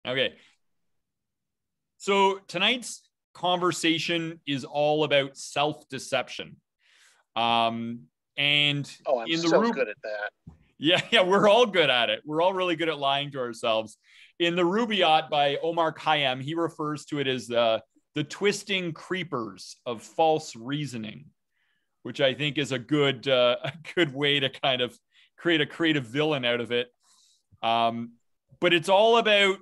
Okay. So tonight's conversation is all about self-deception. And I'm in the so good at that. Yeah, we're all good at it. We're all really good at lying to ourselves. In the Rubaiyat by Omar Khayyam, he refers to it as the twisting creepers of false reasoning, which I think is a good way to kind of create a creative villain out of it. But it's all about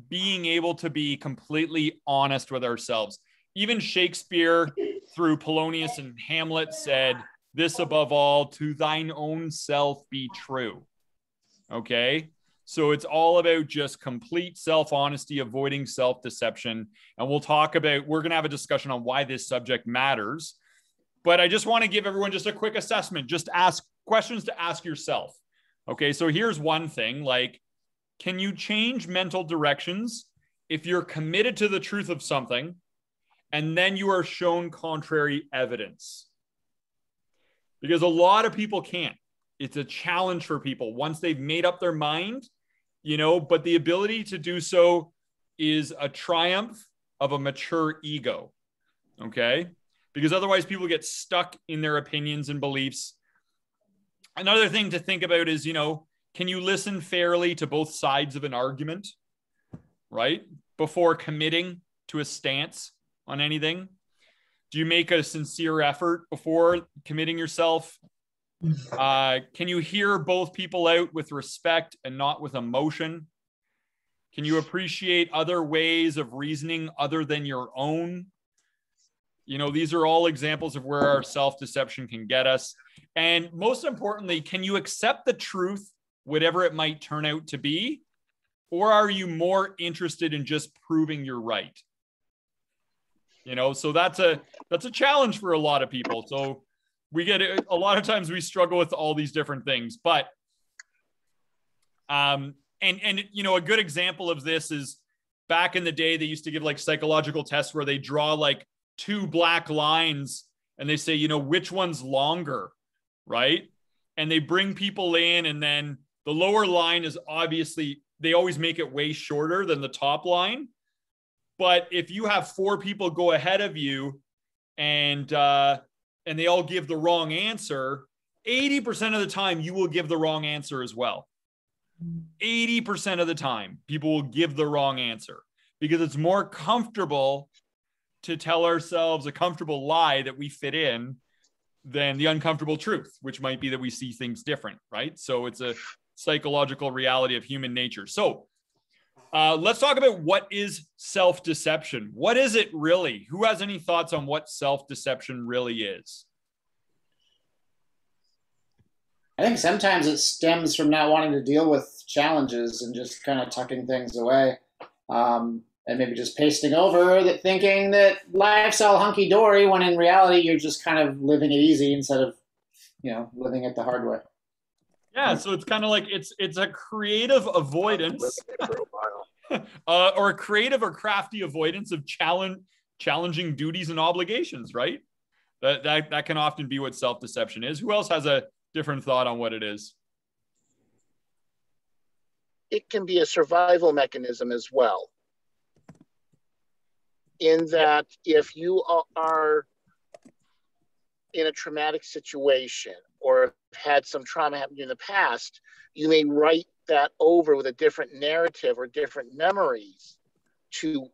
being able to be completely honest with ourselves. Even Shakespeare, through Polonius and Hamlet, said, "This above all, to thine own self be true." Okay? So it's all about just complete self-honesty, avoiding self-deception. And we're going to have a discussion on why this subject matters. But I just want to give everyone just a quick assessment. Just ask questions to ask yourself. Okay, so here's one thing, like, can you change mental directions if you're committed to the truth of something and then you are shown contrary evidence? Because a lot of people can't. It's a challenge for people once they've made up their mind, but the ability to do so is a triumph of a mature ego. Okay? Because otherwise people get stuck in their opinions and beliefs. Another thing to think about is, can you listen fairly to both sides of an argument, right? Before committing to a stance on anything? Do you make a sincere effort before committing yourself? Can you hear both people out with respect and not with emotion? Can you appreciate other ways of reasoning other than your own? These are all examples of where our self-deception can get us. And most importantly, can you accept the truth, whatever it might turn out to be? Or are you more interested in just proving you're right? So that's a challenge for a lot of people. So we get a lot of times we struggle with all these different things, but and a good example of this is back in the day, they used to give like psychological tests where they draw like two black lines and they say, which one's longer, right? And they bring people in, and then the lower line is obviously, they always make it way shorter than the top line. But if you have four people go ahead of you and they all give the wrong answer, 80% of the time you will give the wrong answer as well. 80% of the time people will give the wrong answer because it's more comfortable to tell ourselves a comfortable lie that we fit in than the uncomfortable truth, which might be that we see things different, right? So it's a psychological reality of human nature. So let's talk about what is self-deception. What is it really? Who has any thoughts on what self-deception really is? I think sometimes it stems from not wanting to deal with challenges and just kind of tucking things away. And maybe just pasting over that, thinking that life's all hunky-dory, when in reality you're just kind of living it easy instead of, living it the hard way. Yeah, so it's kind of like it's a creative avoidance or a creative or crafty avoidance of challenging duties and obligations, right? That can often be what self-deception is. Who else has a different thought on what it is? It can be a survival mechanism as well. In that if you are in a traumatic situation or had some trauma happen in the past, you may write that over with a different narrative or different memories to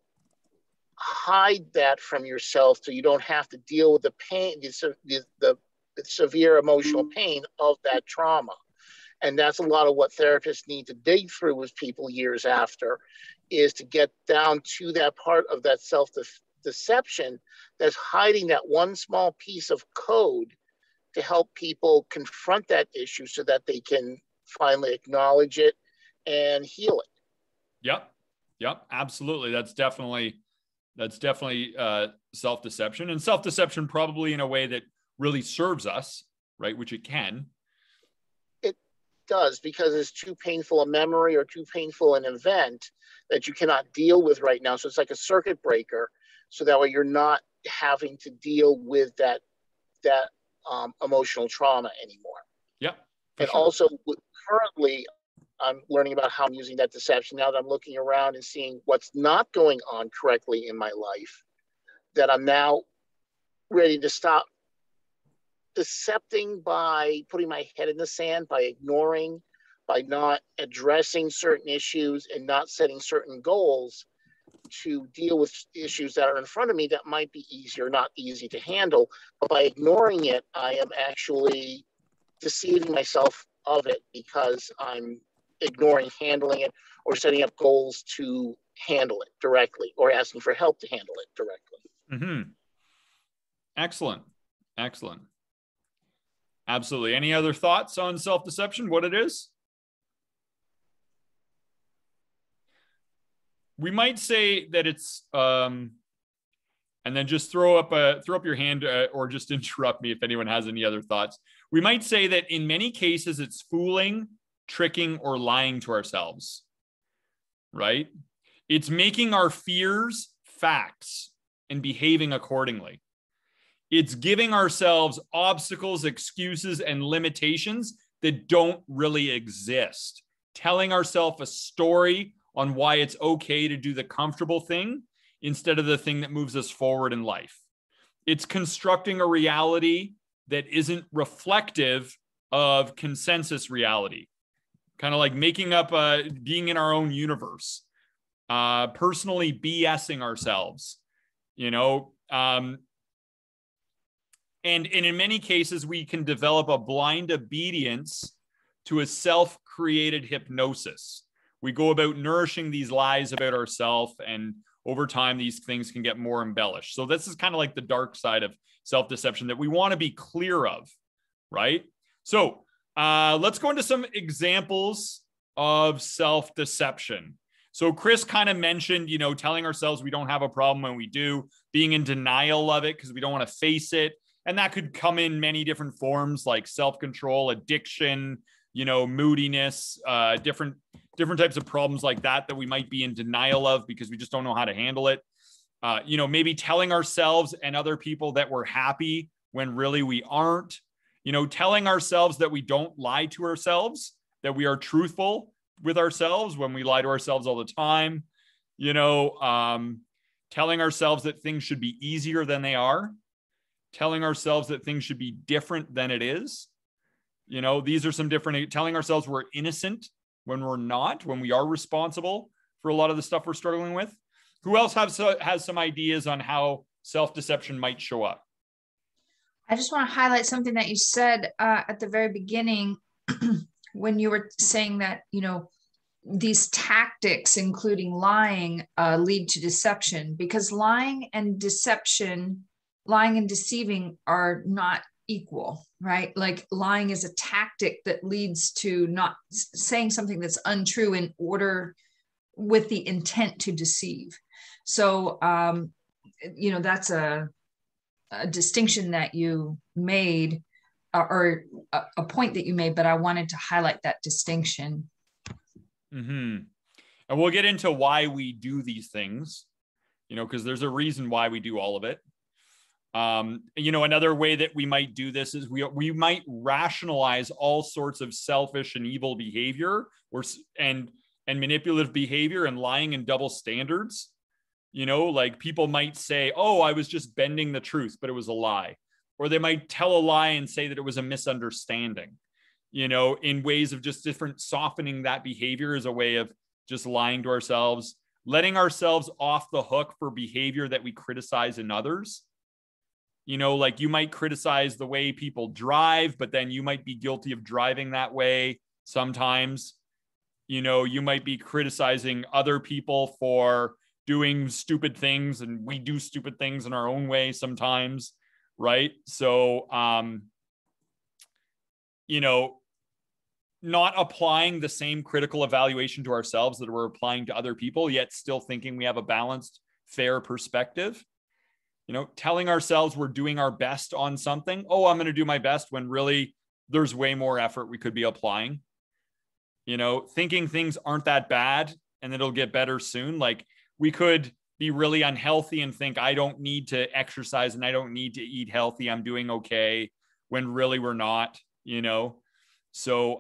hide that from yourself so you don't have to deal with the pain, the severe emotional pain of that trauma. And that's a lot of what therapists need to dig through with people years after, is to get down to that part of that self-deception that's hiding that one small piece of code to help people confront that issue so that they can finally acknowledge it and heal it. Yep, absolutely. That's definitely self-deception, and self-deception probably in a way that really serves us, right? Which it can. It does, because it's too painful a memory or too painful an event that you cannot deal with right now. So it's like a circuit breaker, so that way you're not having to deal with that emotional trauma anymore. Yep. And also currently I'm learning about how I'm using that deception, now that I'm looking around and seeing what's not going on correctly in my life, that I'm now ready to stop decepting by putting my head in the sand, by ignoring, by not addressing certain issues and not setting certain goals to deal with issues that are in front of me that might be easy or not easy to handle. But by ignoring it, I am actually deceiving myself of it because I'm ignoring handling it or setting up goals to handle it directly or asking for help to handle it directly. Mm-hmm. Excellent. Excellent. Absolutely. Any other thoughts on self-deception, what it is? We might say that it's, and then just throw up your hand or just interrupt me if anyone has any other thoughts. We might say that in many cases, it's fooling, tricking, or lying to ourselves, right? It's making our fears facts and behaving accordingly. It's giving ourselves obstacles, excuses, and limitations that don't really exist. Telling ourselves a story on why it's okay to do the comfortable thing instead of the thing that moves us forward in life. It's constructing a reality that isn't reflective of consensus reality. Kind of like making up, being in our own universe, personally BSing ourselves, you know, and in many cases, we can develop a blind obedience to a self-created hypnosis. We go about nourishing these lies about ourselves, and over time, these things can get more embellished. So this is kind of like the dark side of self-deception that we want to be clear of, right? So let's go into some examples of self-deception. So Chris kind of mentioned, you know, telling ourselves we don't have a problem when we do, being in denial of it because we don't want to face it. And that could come in many different forms like self-control, addiction, you know, moodiness, different types of problems like that we might be in denial of because we just don't know how to handle it. You know, maybe telling ourselves and other people that we're happy when really we aren't. You know, telling ourselves that we don't lie to ourselves, that we are truthful with ourselves when we lie to ourselves all the time. You know, telling ourselves that things should be easier than they are. Telling ourselves that things should be different than it is. You know, these are some different, telling ourselves we're innocent when we're not, when we are responsible for a lot of the stuff we're struggling with. Who else has some ideas on how self-deception might show up? I just want to highlight something that you said at the very beginning when you were saying that, you know, these tactics, including lying, lead to deception, because lying and deceiving are not equal, right? Like lying is a tactic that leads to not saying something that's untrue in order with the intent to deceive. So, you know, that's a distinction that you made or a point that you made, but I wanted to highlight that distinction. Mm-hmm. And we'll get into why we do these things, you know, because there's a reason why we do all of it. You know, another way that we might do this is we might rationalize all sorts of selfish and evil behavior and manipulative behavior and lying and double standards. You know, like people might say, oh, I was just bending the truth, but it was a lie. Or they might tell a lie and say that it was a misunderstanding, you know, in ways of just different softening that behavior as a way of just lying to ourselves, letting ourselves off the hook for behavior that we criticize in others. You know, like you might criticize the way people drive, but then you might be guilty of driving that way sometimes. You know, you might be criticizing other people for doing stupid things, and we do stupid things in our own way sometimes, right? So, you know, not applying the same critical evaluation to ourselves that we're applying to other people, yet still thinking we have a balanced, fair perspective. You know, telling ourselves we're doing our best on something. Oh, I'm going to do my best when really there's way more effort we could be applying. You know, thinking things aren't that bad and it'll get better soon. Like we could be really unhealthy and think I don't need to exercise and I don't need to eat healthy. I'm doing okay, when really we're not, you know? So,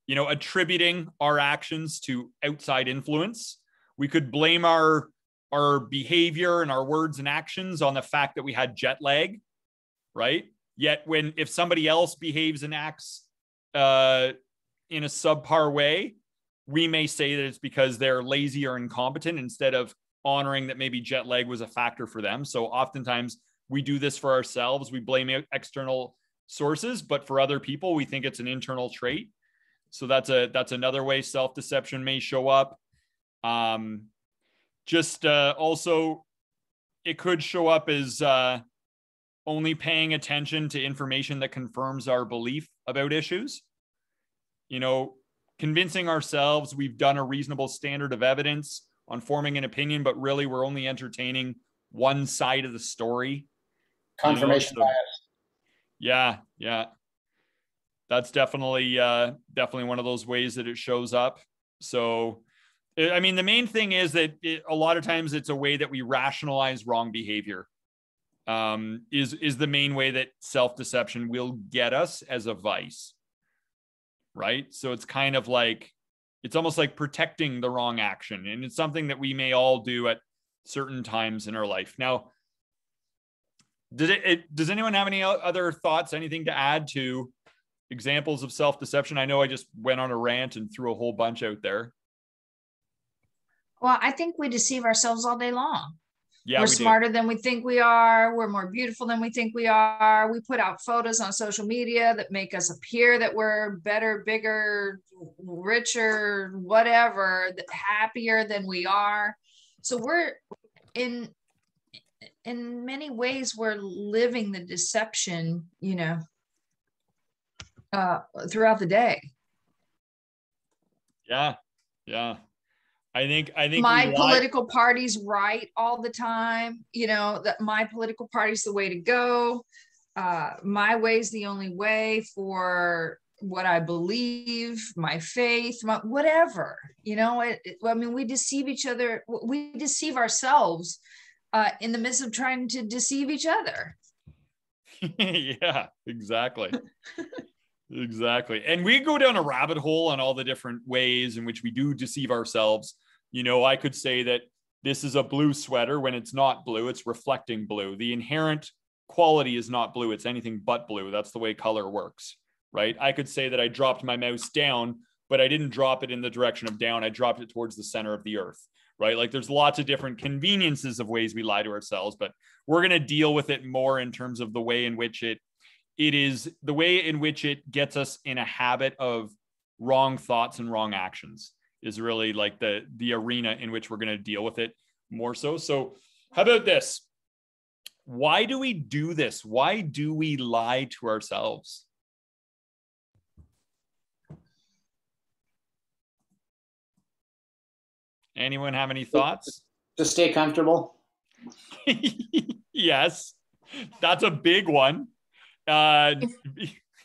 attributing our actions to outside influence. We could blame our behavior and our words and actions on the fact that we had jet lag, right? Yet if somebody else behaves and acts in a subpar way, we may say that it's because they're lazy or incompetent instead of honoring that maybe jet lag was a factor for them. So oftentimes we do this for ourselves. We blame external sources, but for other people, we think it's an internal trait. So that's another way self-deception may show up. Also, it could show up as only paying attention to information that confirms our belief about issues. Convincing ourselves we've done a reasonable standard of evidence on forming an opinion, but really we're only entertaining one side of the story. Confirmation bias. Yeah. That's definitely one of those ways that it shows up. So, I mean, the main thing is that a lot of times it's a way that we rationalize wrong behavior. Is the main way that self-deception will get us as a vice, right? So it's kind of like, it's almost like protecting the wrong action. And it's something that we may all do at certain times in our life. Now, does anyone have any other thoughts, anything to add to examples of self-deception? I know I just went on a rant and threw a whole bunch out there. Well, I think we deceive ourselves all day long. Yeah, we're smarter than we think we are. We're more beautiful than we think we are. We put out photos on social media that make us appear that we're better, bigger, richer, whatever, happier than we are. So we're in many ways, we're living the deception, throughout the day. Yeah. I think my political party's right all the time. That my political party's the way to go. My way's the only way for what I believe, my faith, whatever. We deceive each other. We deceive ourselves in the midst of trying to deceive each other. Yeah, exactly. Exactly. And we go down a rabbit hole on all the different ways in which we do deceive ourselves. I could say that this is a blue sweater when it's not blue, it's reflecting blue. The inherent quality is not blue, it's anything but blue. That's the way color works, right? I could say that I dropped my mouse down, but I didn't drop it in the direction of down. I dropped it towards the center of the earth, right? Like there's lots of different conveniences of ways we lie to ourselves, but we're going to deal with it more in terms of the way in which it gets us in a habit of wrong thoughts and wrong actions is really like the arena in which we're going to deal with it more so. So how about this? Why do we do this? Why do we lie to ourselves? Anyone have any thoughts? To stay comfortable. Yes, that's a big one.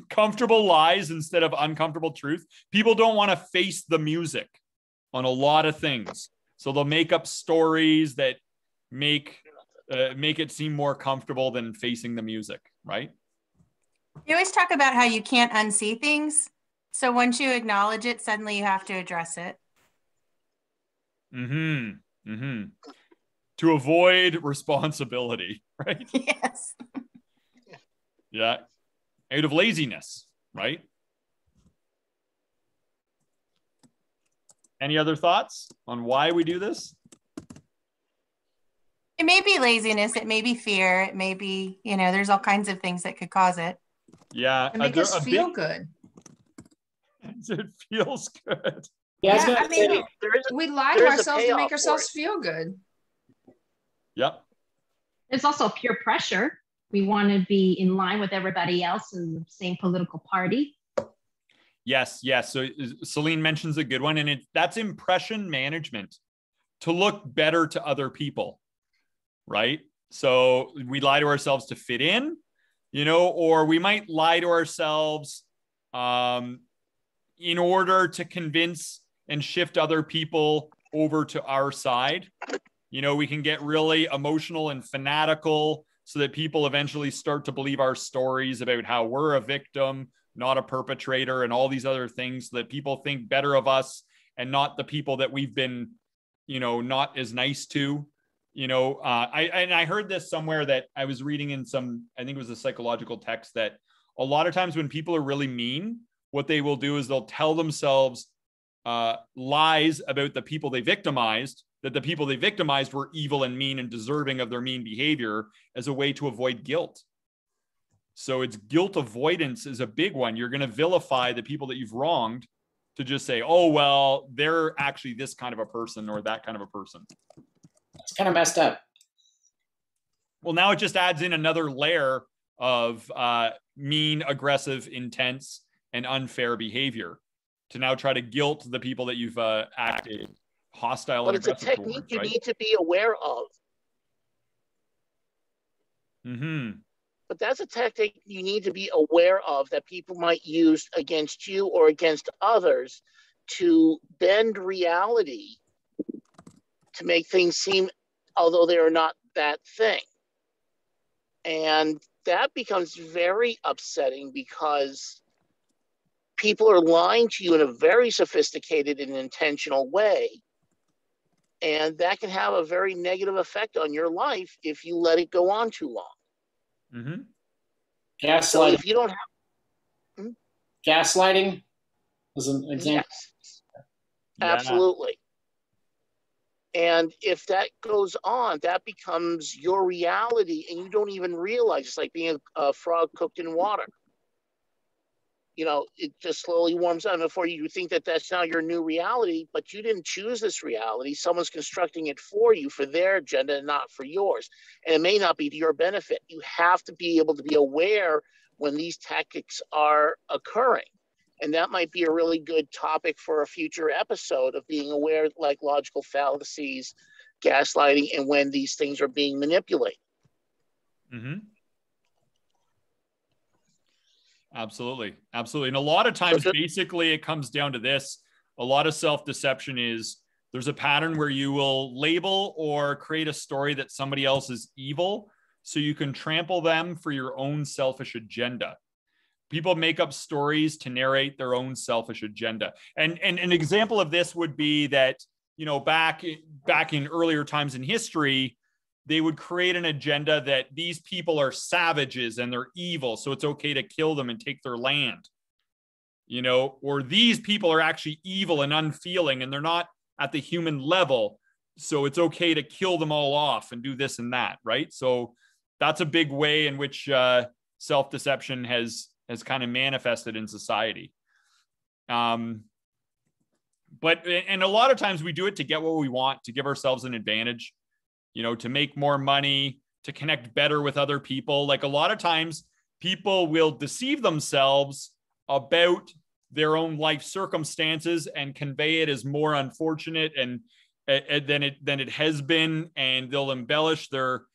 Comfortable lies instead of uncomfortable truth. People don't want to face the music on a lot of things, so they'll make up stories that make it seem more comfortable than facing the music, right? You always talk about how you can't unsee things, so once you acknowledge it, suddenly you have to address it. To avoid responsibility, right? Yes. Yeah, out of laziness, right? Any other thoughts on why we do this? It may be laziness, it may be fear, it may be, there's all kinds of things that could cause it. Yeah. It makes us feel good. It feels good. Yeah, we lie to ourselves to make ourselves feel good. Yep. There's also peer pressure. We want to be in line with everybody else in the same political party. Yes. So Celine mentions a good one, and that's impression management, to look better to other people, right? So we lie to ourselves to fit in, or we might lie to ourselves in order to convince and shift other people over to our side. We can get really emotional and fanatical so that people eventually start to believe our stories about how we're a victim not a perpetrator, and all these other things, that people think better of us and not the people that we've been, not as nice to. I heard this somewhere that I was reading in some, I think it was a psychological text, that a lot of times when people are really mean, what they will do is they'll tell themselves lies about the people they victimized, that the people they victimized were evil and mean and deserving of their mean behavior, as a way to avoid guilt. So it's guilt avoidance is a big one. You're going to vilify the people that you've wronged to just say, oh, well, they're actually this kind of a person or that kind of a person. It's kind of messed up. Well, now it just adds in another layer of mean, aggressive, intense, and unfair behavior to now try to guilt the people that you've acted hostile but and aggressive. But it's a technique towards, you right? need to be aware of. Mm-hmm. But that's a tactic you need to be aware of, that people might use against you or against others to bend reality to make things seem, although they are not that thing. And that becomes very upsetting, because people are lying to you in a very sophisticated and intentional way. And that can have a very negative effect on your life if you let it go on too long. Mm-hmm. Gaslighting. So if you don't have... Gaslighting was an example. Yes, Yeah. absolutely. And if that goes on, that becomes your reality, and you don't even realize. It's like being a frog cooked in water. It just slowly warms up before you think that that's now your new reality, but you didn't choose this reality. Someone's constructing it for you, for their agenda, and not for yours. And it may not be to your benefit. You have to be able to be aware when these tactics are occurring. And that might be a really good topic for a future episode, of being aware, like logical fallacies, gaslighting, and when these things are being manipulated. Mm-hmm. Absolutely. Absolutely. And a lot of times, basically, it comes down to this. A lot of self-deception is, there's a pattern where you will label or create a story that somebody else is evil, so you can trample them for your own selfish agenda. People make up stories to narrate their own selfish agenda. And an example of this would be that, back in earlier times in history, they would create an agenda that these people are savages and they're evil, so it's okay to kill them and take their land. Or these people are actually evil and unfeeling and they're not at the human level, so it's okay to kill them all off and do this and that, right? So that's a big way in which self-deception has kind of manifested in society. But a lot of times we do it to get what we want, to give ourselves an advantage, to make more money, to connect better with other people. Like, a lot of times people will deceive themselves about their own life circumstances and convey it as more unfortunate and than it has been, and they'll embellish their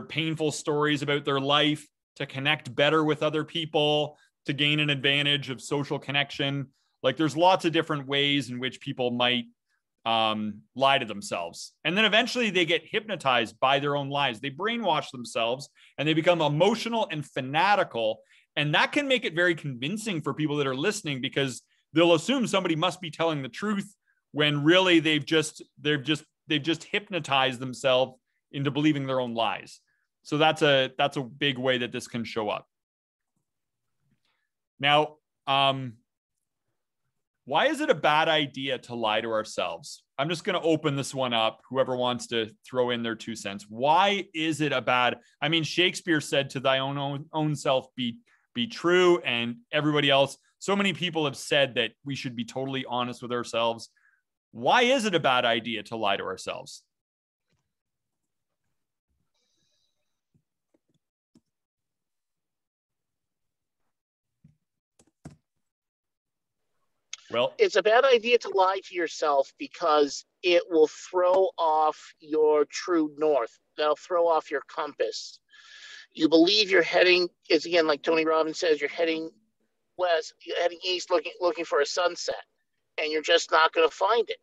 painful stories about their life to connect better with other people, to gain an advantage of social connection. Like, there's lots of different ways in which people might lie to themselves. And then eventually they get hypnotized by their own lies. They brainwash themselves and they become emotional and fanatical. And that can make it very convincing for people that are listening, because they'll assume somebody must be telling the truth, when really they've just hypnotized themselves into believing their own lies. So that's a big way that this can show up. Now, why is it a bad idea to lie to ourselves? I'm just going to open this one up. Whoever wants to throw in their 2 cents. Why is it a bad? I mean, Shakespeare said, "To thy own self be true," and everybody else. So many people have said that we should be totally honest with ourselves. Why is it a bad idea to lie to ourselves? Well, it's a bad idea to lie to yourself, because it will throw off your true north. That'll throw off your compass. You believe you're heading, it's again, like Tony Robbins says, you're heading west, you're heading east, looking for a sunset, and you're just not going to find it,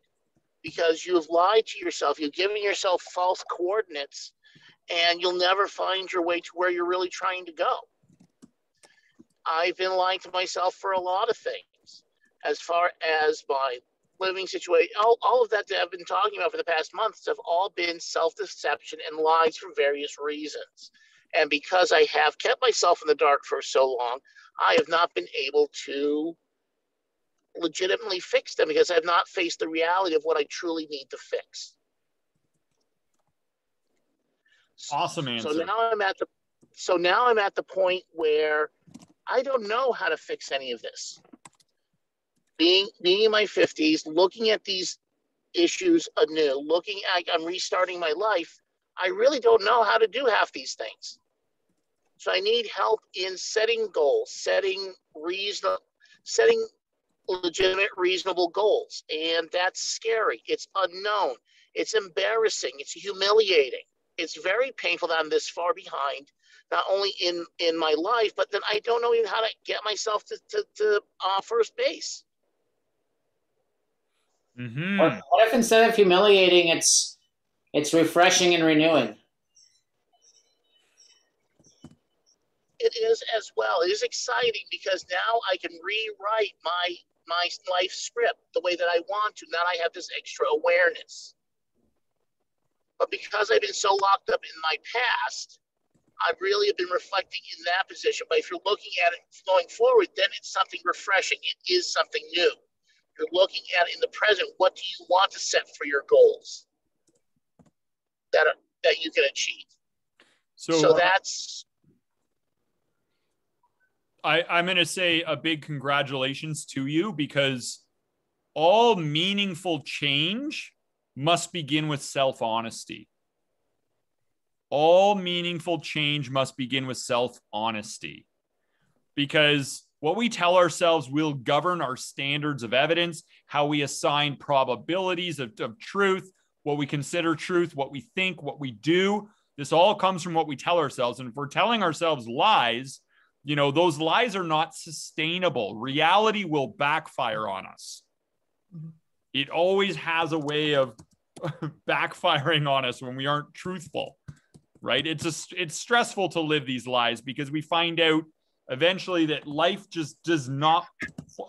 because you've lied to yourself. You've given yourself false coordinates, and you'll never find your way to where you're really trying to go. I've been lying to myself for a lot of things, as far as my living situation. All of that I've been talking about for the past months have all been self-deception and lies for various reasons. And because I have kept myself in the dark for so long, I have not been able to legitimately fix them because I've not faced the reality of what I truly need to fix. Awesome answer. So now I'm at the point where I don't know how to fix any of this. Being in my 50s, looking at these issues anew, I'm restarting my life. I really don't know how to do half these things. So I need help in setting goals, setting legitimate, reasonable goals. And that's scary. It's unknown. It's embarrassing. It's humiliating. It's very painful that I'm this far behind, not only in my life, but then I don't know even how to get myself to first base. Mm-hmm. What if instead of humiliating, it's refreshing and renewing? It is as well. It is exciting because now I can rewrite my life script the way that I want to. Now I have this extra awareness. But because I've been so locked up in my past, I really have been reflecting in that position. But if you're looking at it going forward, then it's something refreshing. It is something new. You're looking at it in the present. What do you want to set for your goals that you can achieve? So that's... I'm going to say a big congratulations to you, because all meaningful change must begin with self-honesty. All meaningful change must begin with self-honesty, because what we tell ourselves will govern our standards of evidence, how we assign probabilities of truth, what we consider truth, what we think, what we do. This all comes from what we tell ourselves. And if we're telling ourselves lies, those lies are not sustainable. Reality will backfire on us. It always has a way of backfiring on us when we aren't truthful, right? It's stressful to live these lies because we find out eventually that life just does not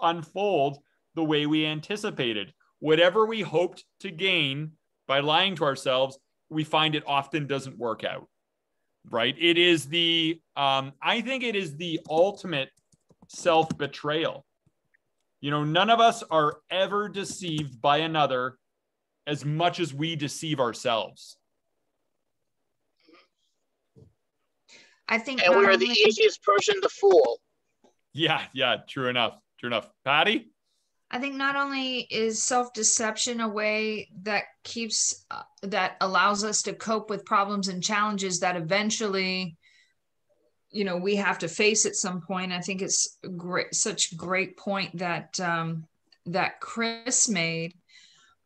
unfold the way we anticipated. Whatever we hoped to gain by lying to ourselves, we find it often doesn't work out. Right? It is I think it is the ultimate self-betrayal. None of us are ever deceived by another as much as we deceive ourselves. I think, and we are the easiest person to fool. Yeah, true enough. Patty? I think not only is self-deception a way that that allows us to cope with problems and challenges that eventually, we have to face at some point. I think it's such a great point that that Chris made,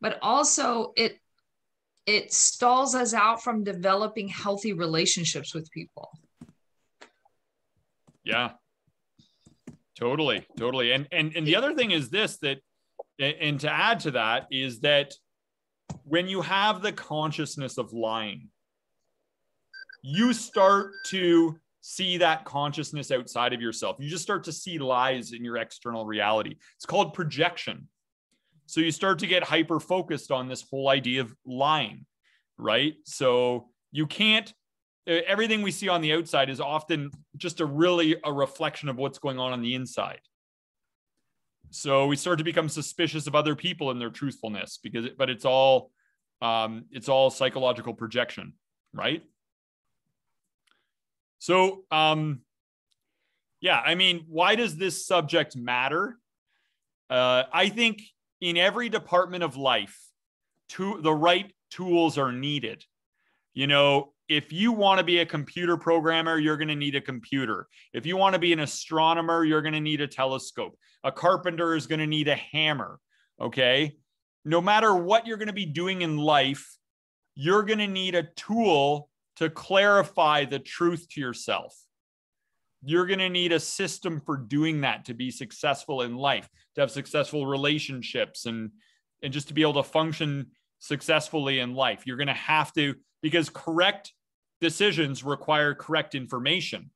but also it stalls us out from developing healthy relationships with people. Yeah. Totally. And the other thing is this, and to add to that, is that when you have the consciousness of lying, you start to see that consciousness outside of yourself. You just start to see lies in your external reality. It's called projection. So you start to get hyper-focused on this whole idea of lying, right? So you can't, everything we see on the outside is often just a reflection of what's going on the inside. So we start to become suspicious of other people and their truthfulness but it's all psychological projection, right? So, why does this subject matter? I think in every department of life, the right tools are needed. If you want to be a computer programmer, you're going to need a computer. If you want to be an astronomer, you're going to need a telescope. A carpenter is going to need a hammer, okay? No matter what you're going to be doing in life, you're going to need a tool to clarify the truth to yourself. You're going to need a system for doing that to be successful in life, to have successful relationships, and just to be able to function successfully in life. You're going to have to, because correct decisions require correct information.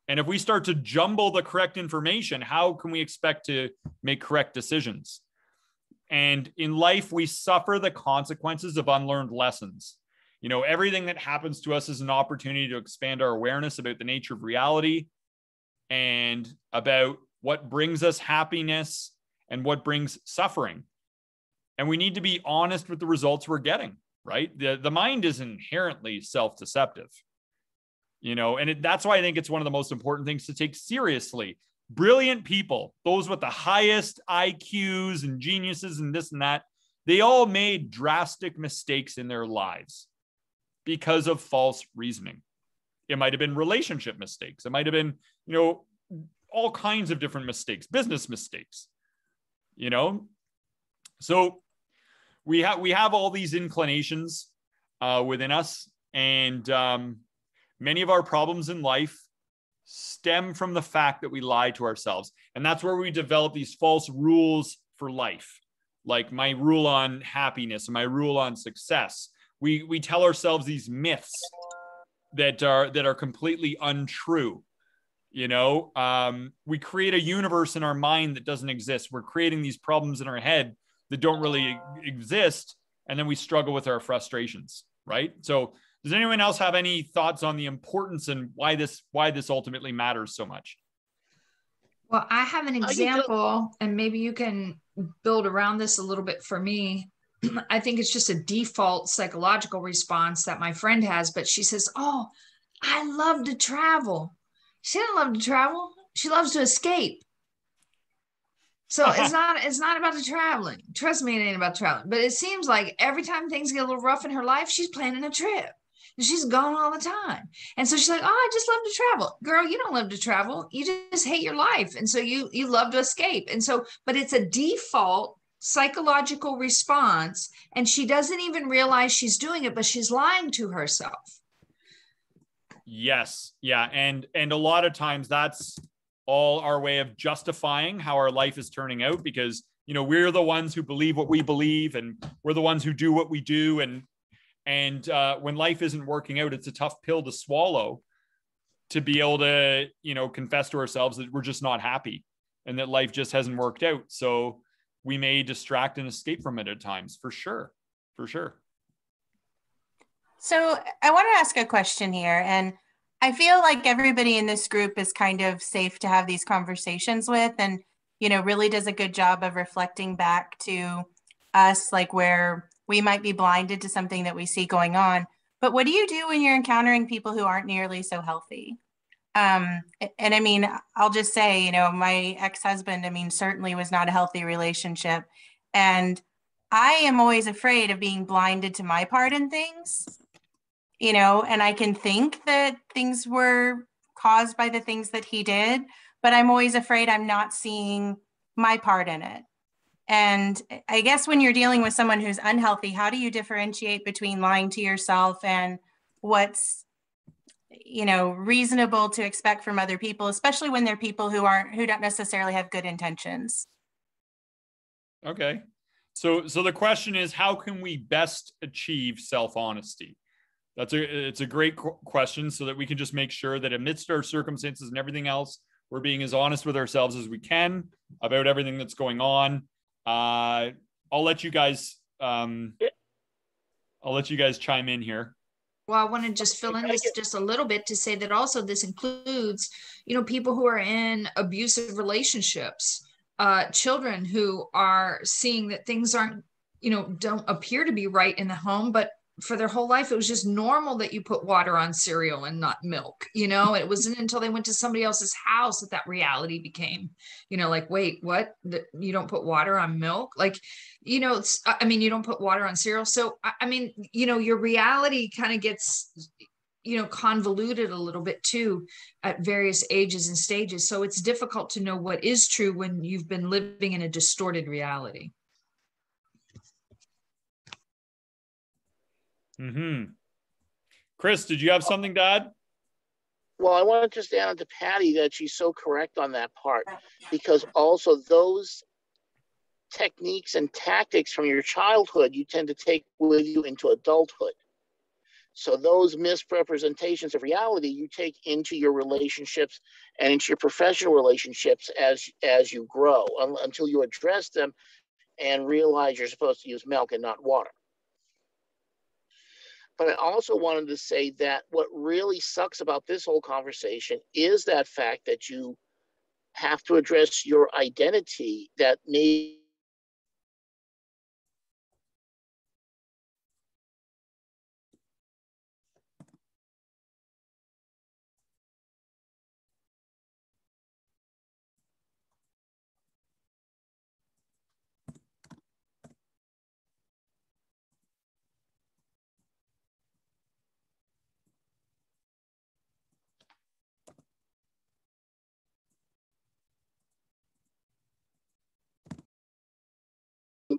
And if we start to jumble the correct information, how can we expect to make correct decisions? And in life, we suffer the consequences of unlearned lessons. You know, everything that happens to us is an opportunity to expand our awareness about the nature of reality and about what brings us happiness and what brings suffering. And we need to be honest with the results we're getting, right? The mind is inherently self-deceptive, you know, and that's why I think it's one of the most important things to take seriously. Brilliant people, those with the highest IQs and geniuses and this and that, they all made drastic mistakes in their lives because of false reasoning. It might have been relationship mistakes. It might have been, you know, all kinds of different mistakes, business mistakes, you know? So we have all these inclinations within us, and many of our problems in life stem from the fact that we lie to ourselves. And that's where we develop these false rules for life, like my rule on happiness and my rule on success. We tell ourselves these myths that are completely untrue. You know, we create a universe in our mind that doesn't exist. We're creating these problems in our head that don't really exist, and then we struggle with our frustrations, right? So does anyone else have any thoughts on the importance and why this ultimately matters so much? Well, I have an example, and maybe you can build around this a little bit for me. I think it's just a default psychological response that my friend has, but she says, "Oh, I love to travel." She doesn't love to travel. She loves to escape. So it's not about the traveling. Trust me, it ain't about traveling. But it seems like every time things get a little rough in her life, she's planning a trip. And she's gone all the time. And so she's like, "Oh, I just love to travel." Girl, you don't love to travel. You just hate your life. And so you love to escape. And so, but it's a default psychological response. And she doesn't even realize she's doing it, but she's lying to herself. Yes. Yeah. And a lot of times that's all our way of justifying how our life is turning out, because, you know, we're the ones who believe what we believe, and we're the ones who do what we do. And when life isn't working out, it's a tough pill to swallow, to be able to, you know, confess to ourselves that we're just not happy and that life just hasn't worked out. So we may distract and escape from it at times, for sure. For sure. So I want to ask a question here, and I feel like everybody in this group is kind of safe to have these conversations with, and, you know, really does a good job of reflecting back to us, like where we might be blinded to something that we see going on. But what do you do when you're encountering people who aren't nearly so healthy? And I mean, I'll just say, you know, my ex-husband, I mean, certainly was not a healthy relationship. And I am always afraid of being blinded to my part in things. You know, and I can think that things were caused by the things that he did, but I'm always afraid I'm not seeing my part in it. And I guess when you're dealing with someone who's unhealthy, how do you differentiate between lying to yourself and what's, you know, reasonable to expect from other people, especially when they're people who don't necessarily have good intentions? Okay. So the question is, how can we best achieve self-honesty? It's a great question, so that we can just make sure that amidst our circumstances and everything else, we're being as honest with ourselves as we can about everything that's going on. I'll let you guys chime in here. Well, I want to just fill in this just a little bit to say that also this includes, you know, people who are in abusive relationships, children who are seeing that things aren't, you know, don't appear to be right in the home, but for their whole life, it was just normal that you put water on cereal and not milk. You know, it wasn't until they went to somebody else's house that reality became, you know, like, wait, what? You don't put water on milk? Like, you know, I mean, you don't put water on cereal. So, I mean, you know, your reality kind of gets, you know, convoluted a little bit too at various ages and stages. So it's difficult to know what is true when you've been living in a distorted reality. Mm-hmm. Chris, did you have something to add? Well, I want to just add to Patty that she's so correct on that part, because also those techniques and tactics from your childhood, you tend to take with you into adulthood. So those misrepresentations of reality you take into your relationships and into your professional relationships as you grow, until you address them and realize you're supposed to use milk and not water. But I also wanted to say that what really sucks about this whole conversation is that fact that you have to address your identity that may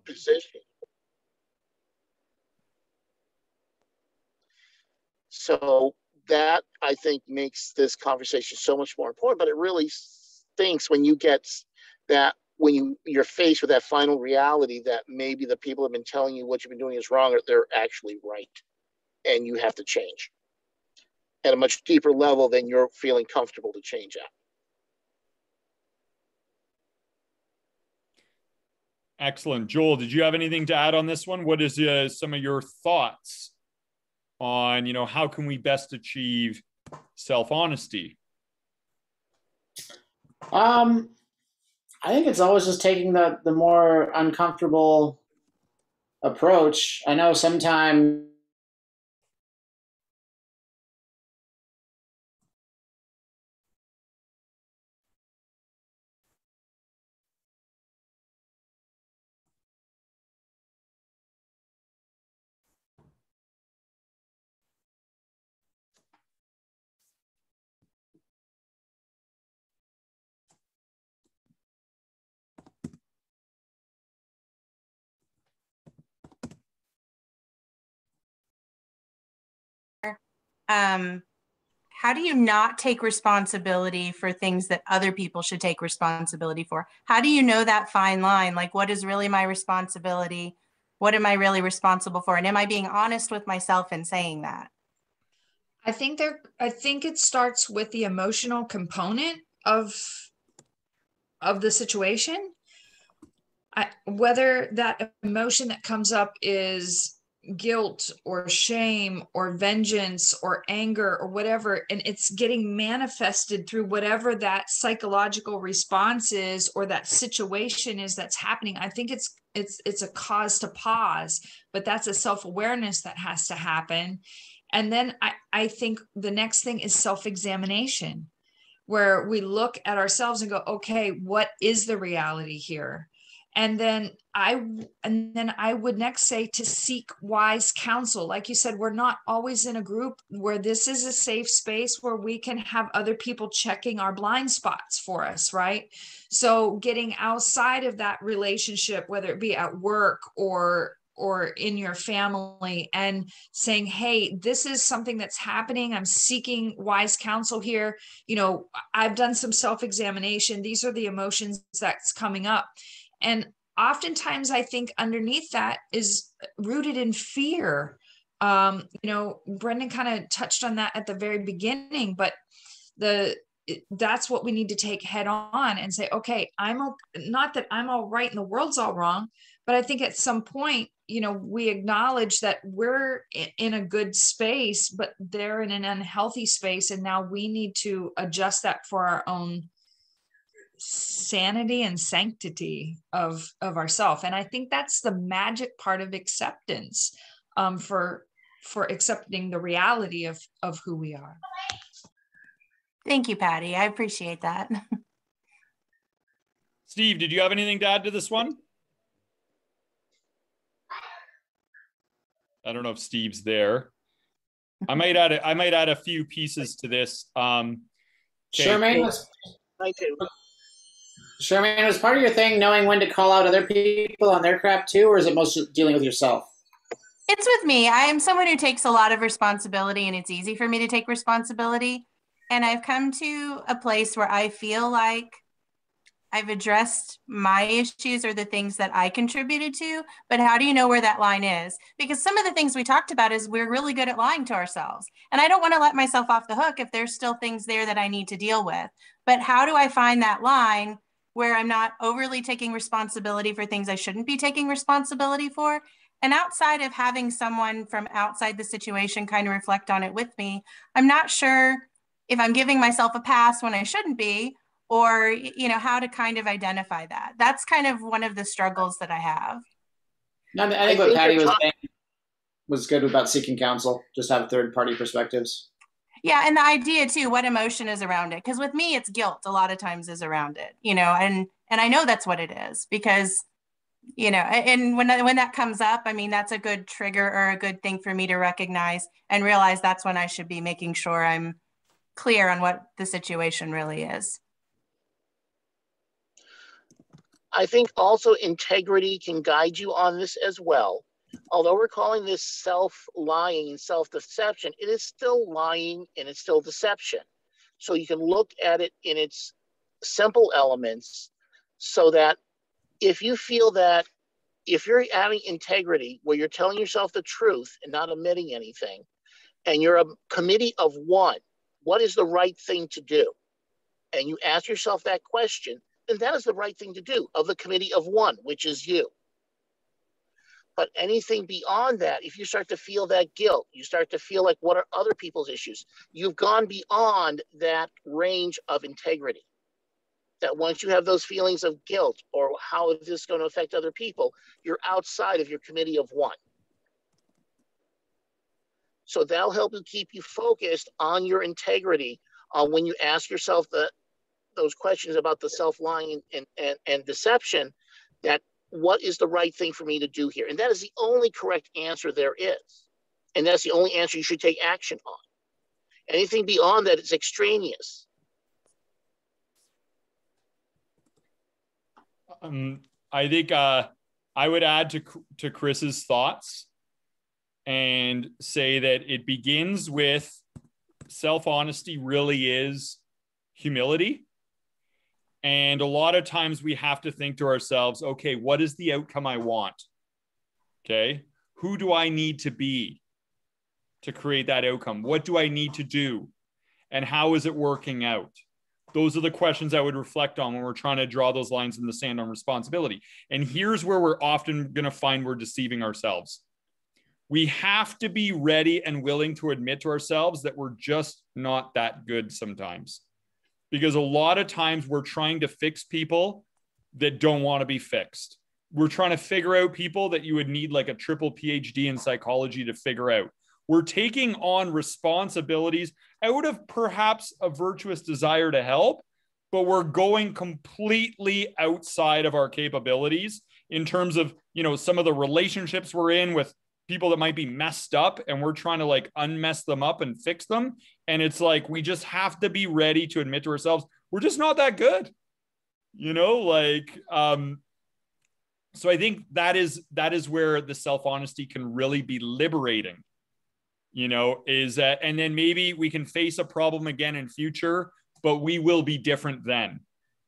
position. So that, I think, makes this conversation so much more important. But it really stinks when you get that, when you're faced with that final reality that maybe the people have been telling you what you've been doing is wrong, or they're actually right, and you have to change at a much deeper level than you're feeling comfortable to change at. Excellent. Joel, did you have anything to add on this one? What is some of your thoughts on, how can we best achieve self-honesty? I think it's always just taking the more uncomfortable approach. I know sometimes how do you not take responsibility for things that other people should take responsibility for? How do you know that fine line? Like, what is really my responsibility? What am I really responsible for? And am I being honest with myself in saying that? I think it starts with the emotional component of the situation. Whether that emotion that comes up is guilt or shame or vengeance or anger or whatever, and it's getting manifested through whatever that psychological response is or that situation is that's happening, I think it's a cause to pause, but that's a self-awareness that has to happen. And then I think the next thing is self-examination, where we look at ourselves and go, okay, what is the reality here? And then I would next say to seek wise counsel. Like you said, we're not always in a group where this is a safe space where we can have other people checking our blind spots for us, right? So getting outside of that relationship, whether it be at work or in your family, and saying, hey, this is something that's happening. I'm seeking wise counsel here. I've done some self-examination. These are the emotions that's coming up. And oftentimes I think underneath that is rooted in fear. Brendan kind of touched on that at the very beginning, but that's what we need to take head on and say, okay, not that I'm all right and the world's all wrong, but I think at some point, we acknowledge that we're in a good space, but they're in an unhealthy space. And now we need to adjust that for our own sanity and sanctity of ourself. And I think that's the magic part of acceptance, for accepting the reality of who we are. Thank you, Patty. I appreciate that. Steve, did you have anything to add to this one? I don't know if Steve's there. I might add a few pieces to this. Charmaine, was part of your thing knowing when to call out other people on their crap too, or is it mostly dealing with yourself? It's with me. I am someone who takes a lot of responsibility, and it's easy for me to take responsibility. And I've come to a place where I feel like I've addressed my issues or the things that I contributed to, but how do you know where that line is? Because some of the things we talked about is we're really good at lying to ourselves. And I don't want to let myself off the hook if there's still things there that I need to deal with. But how do I find that line where I'm not overly taking responsibility for things I shouldn't be taking responsibility for? And outside of having someone from outside the situation kind of reflect on it with me, I'm not sure if I'm giving myself a pass when I shouldn't be, or, you know, how to kind of identify that. That's kind of one of the struggles that I have. No, I think what Patty was saying was good about seeking counsel, just have third-party perspectives. Yeah, and the idea too, what emotion is around it? Because with me, it's guilt a lot of times is around it, you know, and I know that's what it is because, you know, and when that comes up, I mean, that's a good trigger or a good thing for me to recognize and realize that's when I should be making sure I'm clear on what the situation really is. I think also integrity can guide you on this as well. Although we're calling this self-lying and self-deception, it is still lying and it's still deception. So you can look at it in its simple elements so that if you feel that if you're having integrity where you're telling yourself the truth and not omitting anything, and you're a committee of one, what is the right thing to do? And you ask yourself that question, then that is the right thing to do of the committee of one, which is you. But anything beyond that, if you start to feel that guilt, you start to feel like, what are other people's issues? You've gone beyond that range of integrity. That once you have those feelings of guilt or how is this going to affect other people, you're outside of your committee of one. So that'll help you keep you focused on your integrity when you ask yourself those questions about the self-lying and deception, that what is the right thing for me to do here? And that is the only correct answer there is. And that's the only answer you should take action on. Anything beyond that is extraneous. I think I would add to Chris's thoughts and say that it begins with self-honesty really is humility. And a lot of times we have to think to ourselves, okay, what is the outcome I want? Okay, who do I need to be to create that outcome? What do I need to do? And how is it working out? Those are the questions I would reflect on when we're trying to draw those lines in the sand on responsibility. And here's where we're often going to find we're deceiving ourselves. We have to be ready and willing to admit to ourselves that we're just not that good sometimes. Because a lot of times we're trying to fix people that don't want to be fixed. We're trying to figure out people that you would need like a triple PhD in psychology to figure out. We're taking on responsibilities out of perhaps a virtuous desire to help, but we're going completely outside of our capabilities in terms of, you know, some of the relationships we're in with people that might be messed up, and we're trying to like unmess them up and fix them. And it's like, we just have to be ready to admit to ourselves, we're just not that good, you know, like, so I think that is where the self-honesty can really be liberating, you know, is that, and then maybe we can face a problem again in future, but we will be different then.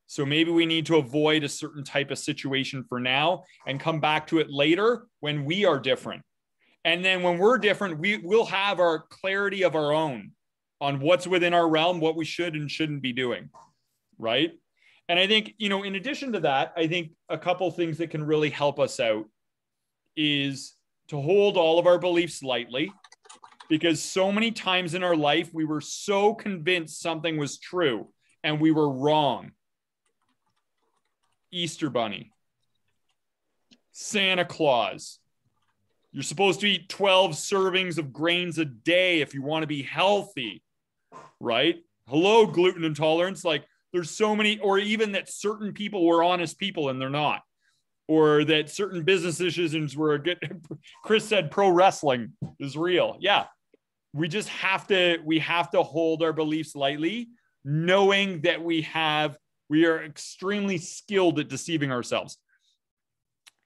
So maybe we need to avoid a certain type of situation for now and come back to it later when we are different. And then when we're different, we'll have our clarity of our own on what's within our realm, what we should and shouldn't be doing, right? And I think, you know, in addition to that, I think a couple of things that can really help us out is to hold all of our beliefs lightly, because so many times in our life, we were so convinced something was true and we were wrong. Easter Bunny, Santa Claus. You're supposed to eat 12 servings of grains a day if you want to be healthy, right? Hello, gluten intolerance. Like, there's so many, or even that certain people were honest people and they're not, or that certain business decisions were good. Chris said pro wrestling is real. Yeah. We just have to hold our beliefs lightly, knowing that we are extremely skilled at deceiving ourselves.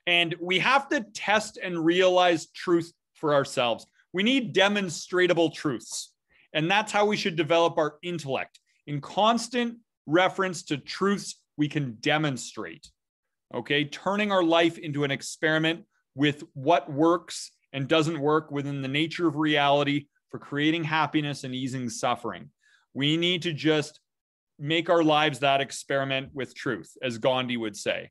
And we have to test and realize truth for ourselves. We need demonstrable truths. And that's how we should develop our intellect, in constant reference to truths we can demonstrate. Okay, turning our life into an experiment with what works and doesn't work within the nature of reality for creating happiness and easing suffering. We need to just make our lives that experiment with truth, as Gandhi would say.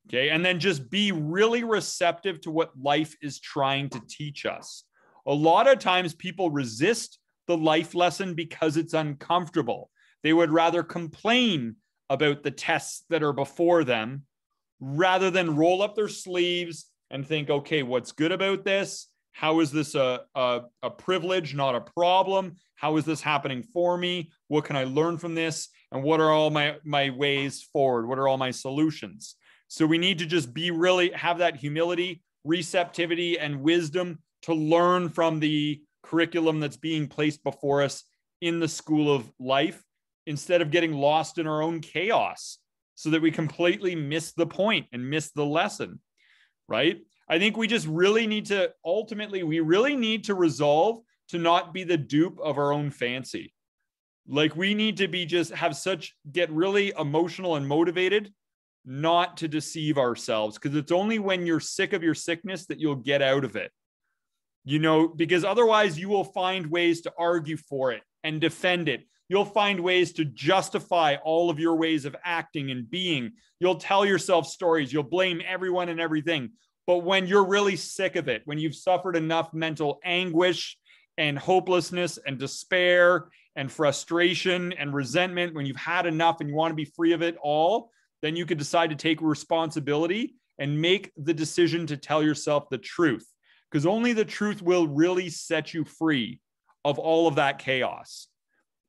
Okay, and then just be really receptive to what life is trying to teach us. A lot of times people resist the life lesson because it's uncomfortable. They would rather complain about the tests that are before them rather than roll up their sleeves and think, okay, what's good about this? How is this a privilege, not a problem? How is this happening for me? What can I learn from this? And what are all my ways forward? What are all my solutions? So we need to just have that humility, receptivity, and wisdom to learn from the curriculum that's being placed before us in the school of life, instead of getting lost in our own chaos so that we completely miss the point and miss the lesson, right? I think we just really need to, ultimately, we really need to resolve to not be the dupe of our own fancy. Like, we need to get really emotional and motivated not to deceive ourselves, because it's only when you're sick of your sickness that you'll get out of it. Because otherwise you will find ways to argue for it and defend it. You'll find ways to justify all of your ways of acting and being. You'll tell yourself stories. You'll blame everyone and everything. But when you're really sick of it, when you've suffered enough mental anguish and hopelessness and despair and frustration and resentment, when you've had enough and you want to be free of it all, then you could decide to take responsibility and make the decision to tell yourself the truth, because only the truth will really set you free of all of that chaos.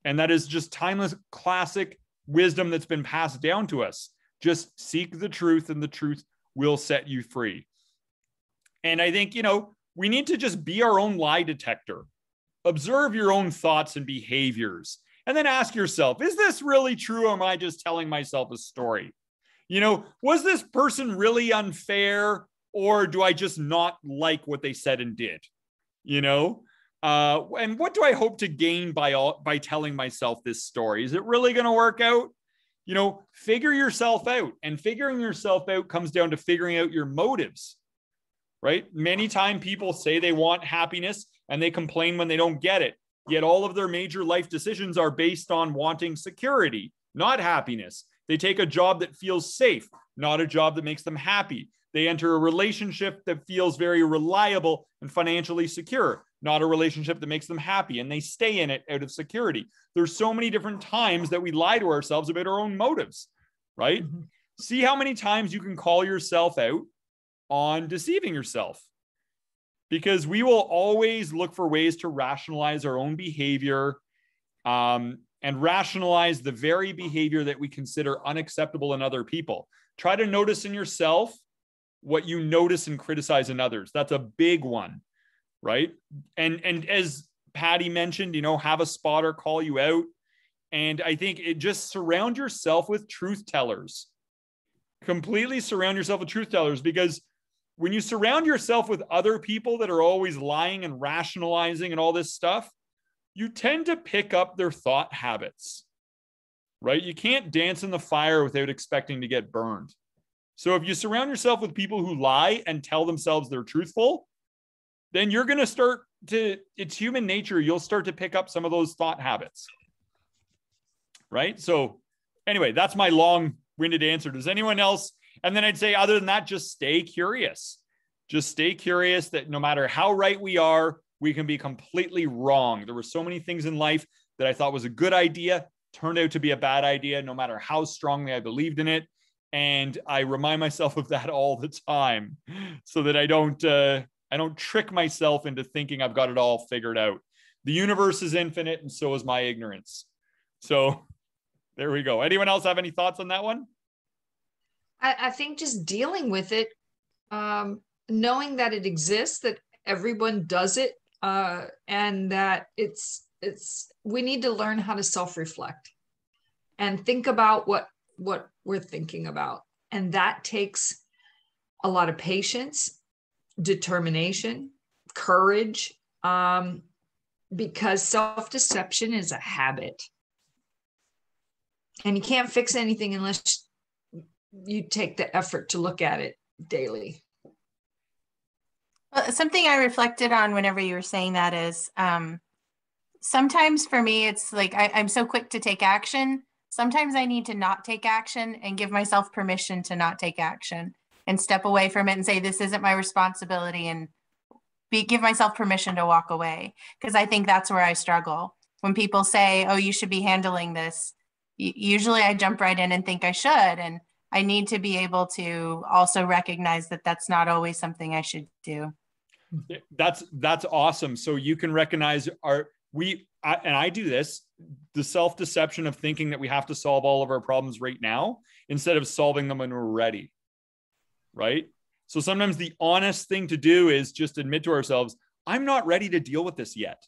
And that is just timeless, classic wisdom that's been passed down to us. Just seek the truth, and the truth will set you free. And I think, we need to just be our own lie detector. Observe your own thoughts and behaviors, and then ask yourself, is this really true, or am I just telling myself a story? Was this person really unfair, or do I just not like what they said and did? And what do I hope to gain by telling myself this story? Is it really going to work out? Figure yourself out. And figuring yourself out comes down to figuring out your motives, right? Many times people say they want happiness and they complain when they don't get it. Yet all of their major life decisions are based on wanting security, not happiness. They take a job that feels safe, not a job that makes them happy. They enter a relationship that feels very reliable and financially secure, not a relationship that makes them happy, and they stay in it out of security. There's so many different times that we lie to ourselves about our own motives, right? Mm-hmm. See how many times you can call yourself out on deceiving yourself, because we will always look for ways to rationalize our own behavior, and rationalize the very behavior that we consider unacceptable in other people. Try to notice in yourself what you notice and criticize in others. That's a big one, right? And as Patty mentioned, have a spotter call you out. And I think just surround yourself with truth tellers. Completely surround yourself with truth tellers, because when you surround yourself with other people that are always lying and rationalizing and all this stuff, you tend to pick up their thought habits, right? You can't dance in the fire without expecting to get burned. So if you surround yourself with people who lie and tell themselves they're truthful, then you're going to it's human nature. You'll start to pick up some of those thought habits, right? So anyway, that's my long-winded answer. Does anyone else? And then I'd say, other than that, just stay curious. Just stay curious that no matter how right we are, we can be completely wrong. There were so many things in life that I thought was a good idea, turned out to be a bad idea, no matter how strongly I believed in it. And I remind myself of that all the time, so that I don't trick myself into thinking I've got it all figured out. The universe is infinite, and so is my ignorance. So there we go. Anyone else have any thoughts on that one? I think just dealing with it, knowing that it exists, that everyone does it, and that we need to learn how to self-reflect and think about what we're thinking about. And that takes a lot of patience, determination, courage, because self-deception is a habit. And you can't fix anything unless you take the effort to look at it daily. Well, something I reflected on whenever you were saying that is sometimes for me, it's like I'm so quick to take action. Sometimes I need to not take action and give myself permission to not take action and step away from it and say, this isn't my responsibility, and give myself permission to walk away. Because I think that's where I struggle. When people say, oh, you should be handling this, usually I jump right in and think I should. And I need to be able to also recognize that that's not always something I should do. That's awesome. So you can recognize I do this, the self-deception of thinking that we have to solve all of our problems right now instead of solving them when we're ready. Right? So sometimes the honest thing to do is just admit to ourselves, I'm not ready to deal with this yet.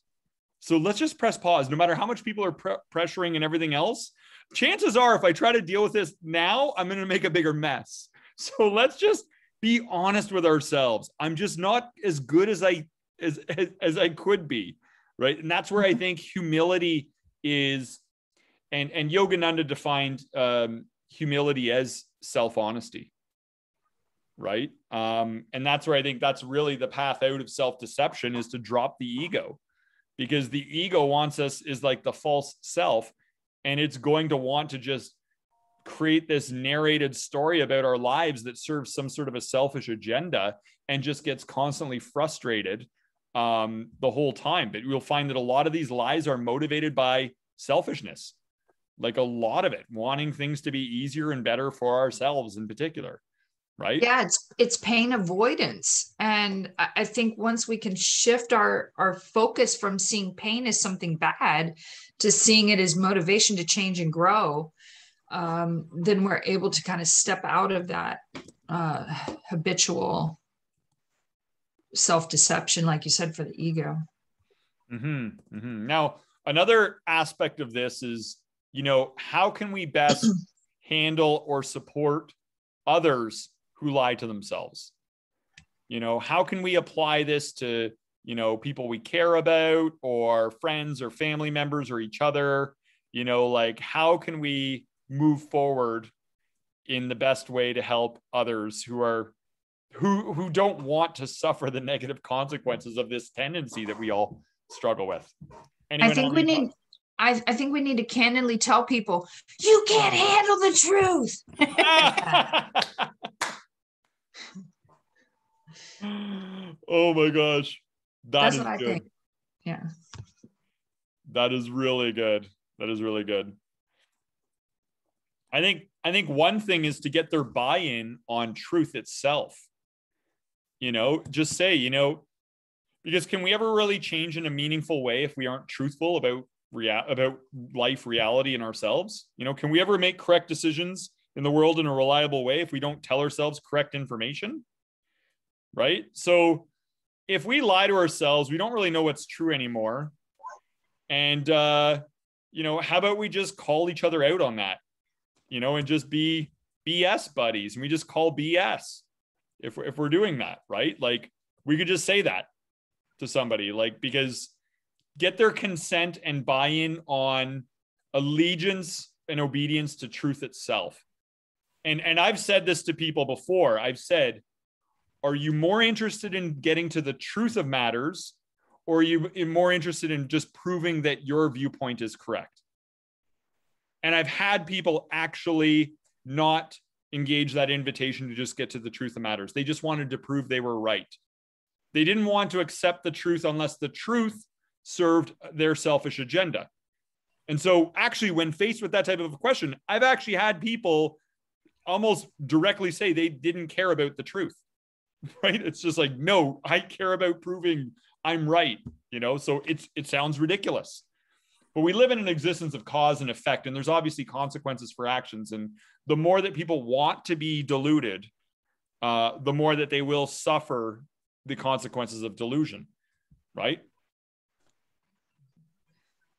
So let's just press pause. No matter how much people are pressuring and everything else, chances are if I try to deal with this now, I'm going to make a bigger mess. So let's just be honest with ourselves. I'm just not as good as I could be, right? And that's where I think humility is, and Yogananda defined humility as self-honesty, right? And that's where I think that's really the path out of self-deception, is to drop the ego, because the ego wants us, is like the false self, and it's going to want to just create this narrated story about our lives that serves some sort of a selfish agenda and just gets constantly frustrated the whole time. But you'll find that a lot of these lies are motivated by selfishness, like a lot of it, wanting things to be easier and better for ourselves in particular. Right? Yeah, it's pain avoidance. And I think once we can shift our focus from seeing pain as something bad to seeing it as motivation to change and grow, then we're able to kind of step out of that habitual self-deception, like you said, for the ego. Mm-hmm, mm-hmm. Now, another aspect of this is, how can we best handle or support others who lie to themselves? How can we apply this to, people we care about, or friends or family members or each other? Like, how can we move forward in the best way to help others who don't want to suffer the negative consequences of this tendency that we all struggle with? I think we need to candidly tell people, you can't handle the truth. Oh my gosh. That's what I think. Yeah. That is really good. That is really good. I think one thing is to get their buy-in on truth itself. Just say, because can we ever really change in a meaningful way if we aren't truthful about life, reality, and ourselves? Can we ever make correct decisions in the world in a reliable way if we don't tell ourselves correct information? Right? So if we lie to ourselves, we don't really know what's true anymore. And, how about we just call each other out on that, and just be BS buddies, and we just call BS if we're doing that, right? Like, we could just say that to somebody, like, because get their consent and buy-in on allegiance and obedience to truth itself. And I've said this to people before. I've said, are you more interested in getting to the truth of matters, or are you more interested in just proving that your viewpoint is correct? And I've had people actually not engage that invitation to just get to the truth of matters. They just wanted to prove they were right. They didn't want to accept the truth unless the truth served their selfish agenda. And so actually, when faced with that type of a question, I've actually had people almost directly say they didn't care about the truth. Right? It's just like, no, I care about proving I'm right, so it sounds ridiculous. But we live in an existence of cause and effect, and there's obviously consequences for actions. And the more that people want to be deluded, the more that they will suffer the consequences of delusion, right?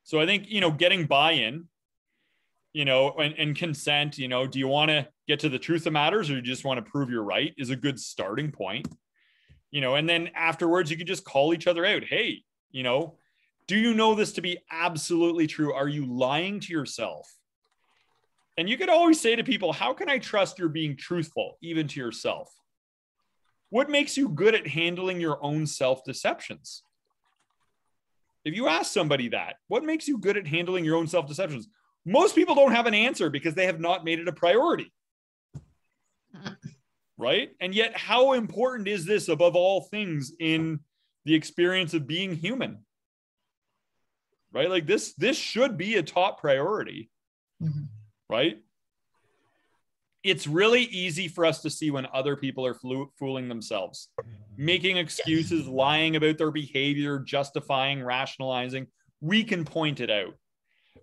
So I think, getting buy-in, and consent, do you want to get to the truth of matters, or you just want to prove you're right, is a good starting point. And then afterwards you can just call each other out. Hey, do you know this to be absolutely true? Are you lying to yourself? And you could always say to people, how can I trust you're being truthful, even to yourself? What makes you good at handling your own self-deceptions? If you ask somebody that, what makes you good at handling your own self-deceptions? Most people don't have an answer because they have not made it a priority. Right? And yet, how important is this above all things in the experience of being human? Right? Like this should be a top priority. Mm-hmm. Right? It's really easy for us to see when other people are fooling themselves, making excuses, lying about their behavior, justifying, rationalizing. We can point it out.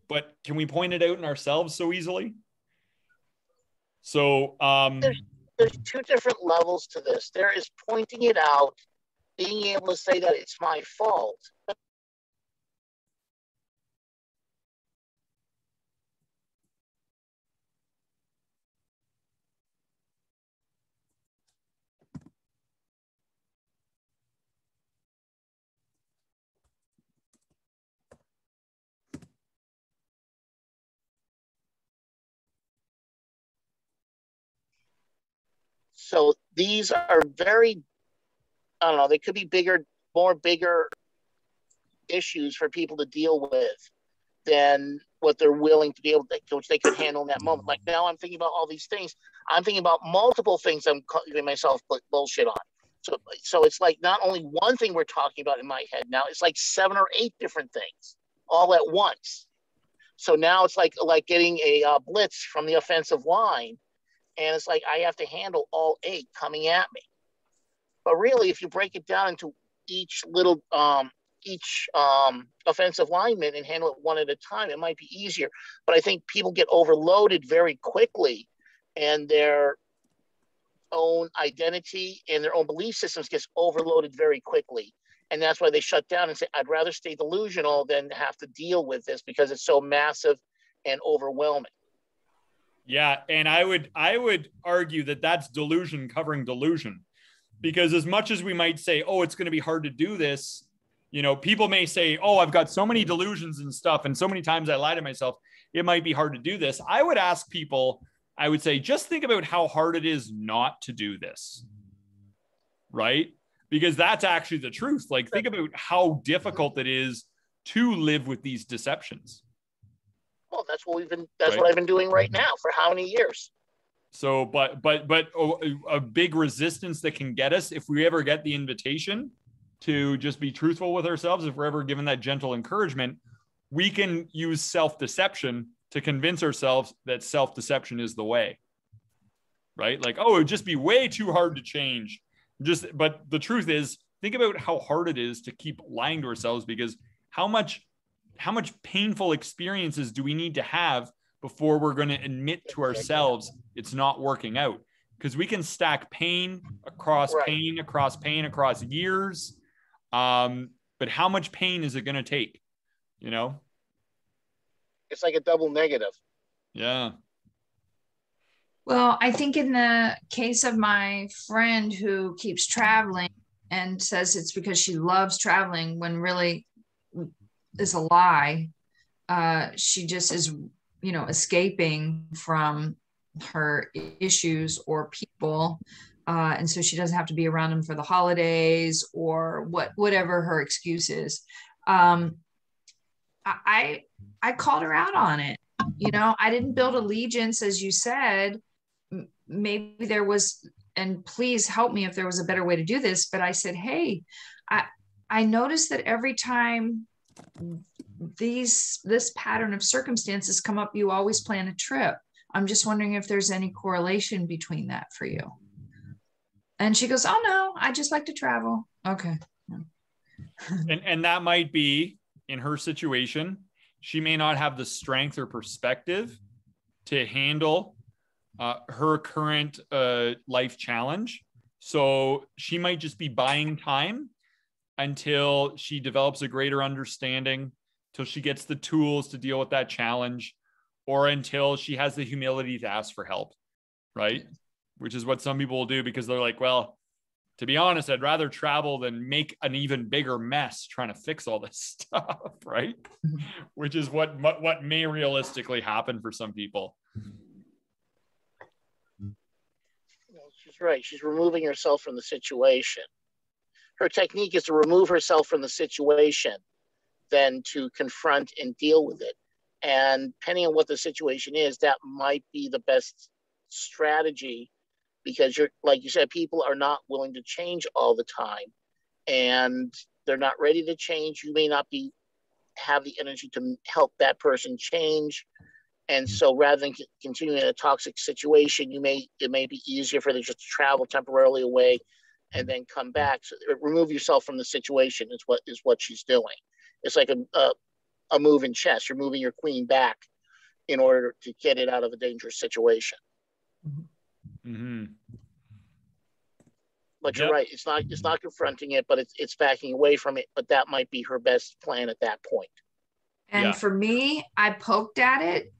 But can we point it out in ourselves so easily? So there's two different levels to this. There is pointing it out, being able to say that it's my fault. So these are very, I don't know, they could be bigger issues for people to deal with than what they're willing to be able to, which they could handle in that moment. Like now I'm thinking about all these things. I'm thinking about multiple things I'm calling myself bullshit on. So it's like not only one thing we're talking about in my head now, it's like 7 or 8 different things all at once. So now it's like getting a blitz from the offensive line. And it's like I have to handle all 8 coming at me. But really, if you break it down into each little offensive lineman and handle it one at a time, it might be easier. But I think people get overloaded very quickly, and their own identity and their own belief systems gets overloaded very quickly. And that's why they shut down and say, I'd rather stay delusional than have to deal with this because it's so massive and overwhelming. Yeah, and I would argue that that's delusion covering delusion, because as much as we might say, oh, it's going to be hard to do this, you know, people may say, oh, I've got so many delusions and stuff, and so many times I lie to myself, it might be hard to do this. I would ask people, I would say, just think about how hard it is not to do this, right? Because that's actually the truth. Like, think about how difficult it is to live with these deceptions. Well, that's what I've been doing right now for how many years? So, but a big resistance that can get us, if we ever get the invitation to just be truthful with ourselves, if we're ever given that gentle encouragement, we can use self-deception to convince ourselves that self-deception is the way, right? Like, oh, it would just be way too hard to change. But the truth is, think about how hard it is to keep lying to ourselves, because how much painful experiences do we need to have before we're going to admit to ourselves it's not working out? Because we can stack pain across pain across years. But how much pain is it going to take? You know? It's like a double negative. Yeah. Well, I think in the case of my friend who keeps traveling and says it's because she loves traveling, when really is a lie. She just is, escaping from her issues or people. And so she doesn't have to be around them for the holidays or whatever her excuse is. I called her out on it. I didn't build allegiance, as you said. Maybe there was, and please help me if there was a better way to do this, but I said, hey, I noticed that every time this pattern of circumstances come up, you always plan a trip. I'm just wondering if there's any correlation between that for you. And she goes, oh no, I just like to travel. Okay. And that might be, in her situation, she may not have the strength or perspective to handle her current life challenge. So she might just be buying time until she develops a greater understanding, till she gets the tools to deal with that challenge, or until she has the humility to ask for help, right? Which is what some people will do, because they're like, well, to be honest, I'd rather travel than make an even bigger mess trying to fix all this stuff, right? Which is what may realistically happen for some people. That's right. She's removing herself from the situation. Her technique is to remove herself from the situation than to confront and deal with it. And depending on what the situation is, that might be the best strategy, because you're, like you said, people are not willing to change all the time, and they're not ready to change. You may not have the energy to help that person change. And so rather than continuing in a toxic situation, it may be easier for them just to travel temporarily away and then come back. So remove yourself from the situation is what she's doing. It's like a move in chess. You're moving your queen back in order to get it out of a dangerous situation. Mm-hmm. But you're right. It's not confronting it, but it's backing away from it. But that might be her best plan at that point. And for me, I poked at it,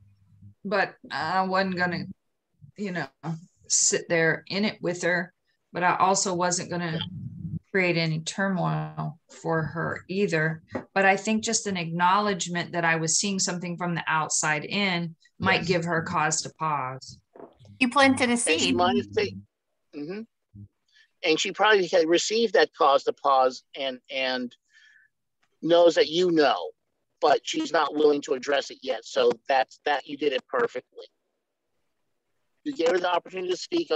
but I wasn't gonna, sit there in it with her. But I also wasn't gonna create any turmoil for her either. But I think just an acknowledgement that I was seeing something from the outside in might give her cause to pause. You planted a seed. And she might have and she probably had received that cause to pause and knows that but she's not willing to address it yet. So that you did it perfectly. You gave her the opportunity to speak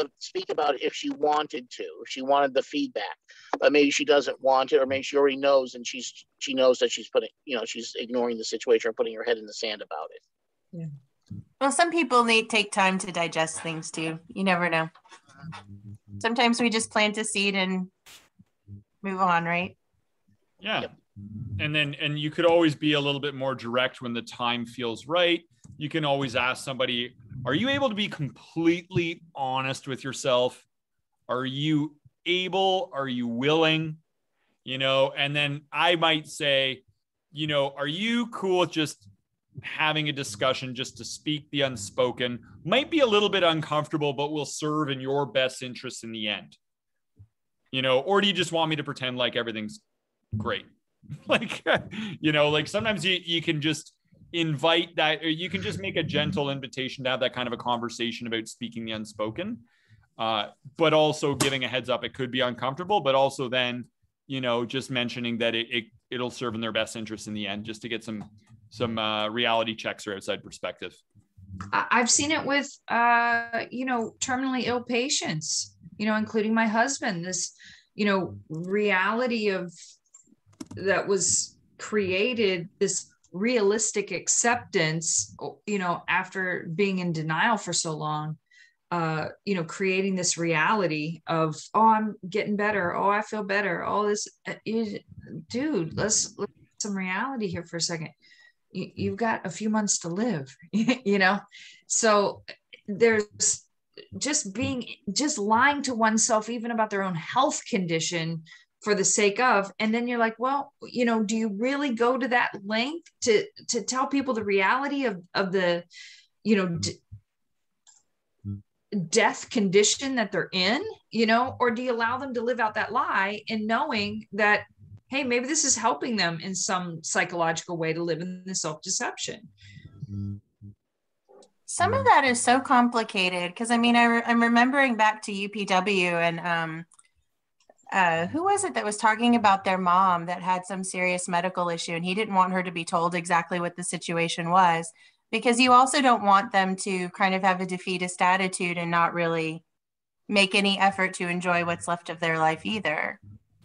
about it if she wanted to, if she wanted the feedback, but maybe she doesn't want it, or maybe she already knows and she knows that she's she's ignoring the situation or putting her head in the sand about it. Yeah. Well, some people take time to digest things too. You never know. Sometimes we just plant a seed and move on, right? Yeah. Yep. And you could always be a little bit more direct when the time feels right. You can always ask somebody, are you able to be completely honest with yourself? Are you able? Are you willing? And then I might say, are you cool with just having a discussion just to speak the unspoken? Might be a little bit uncomfortable, but will serve in your best interest in the end. Or do you just want me to pretend like everything's great? Like sometimes you can just invite that, or you can just make a gentle invitation to have that kind of a conversation about speaking the unspoken, but also giving a heads up. It could be uncomfortable, but also then, just mentioning that it'll serve in their best interest in the end, just to get some reality checks or outside perspective. I've seen it with, terminally ill patients, including my husband, this, reality of that was created, this realistic acceptance, after being in denial for so long, creating this reality of, oh, I'm getting better. Oh, I feel better. All this, dude, let's look at some reality here for a second. You've got a few months to live, So there's just lying to oneself, even about their own health condition, for the sake of, and then you're like, well, do you really go to that length to tell people the reality of the, death condition that they're in, or do you allow them to live out that lie and knowing that, hey, maybe this is helping them in some psychological way to live in the self-deception? Some of that is so complicated because I'm remembering back to UPW and who was it that was talking about their mom that had some serious medical issue, and he didn't want her to be told exactly what the situation was, because you also don't want them to kind of have a defeatist attitude and not really make any effort to enjoy what's left of their life either.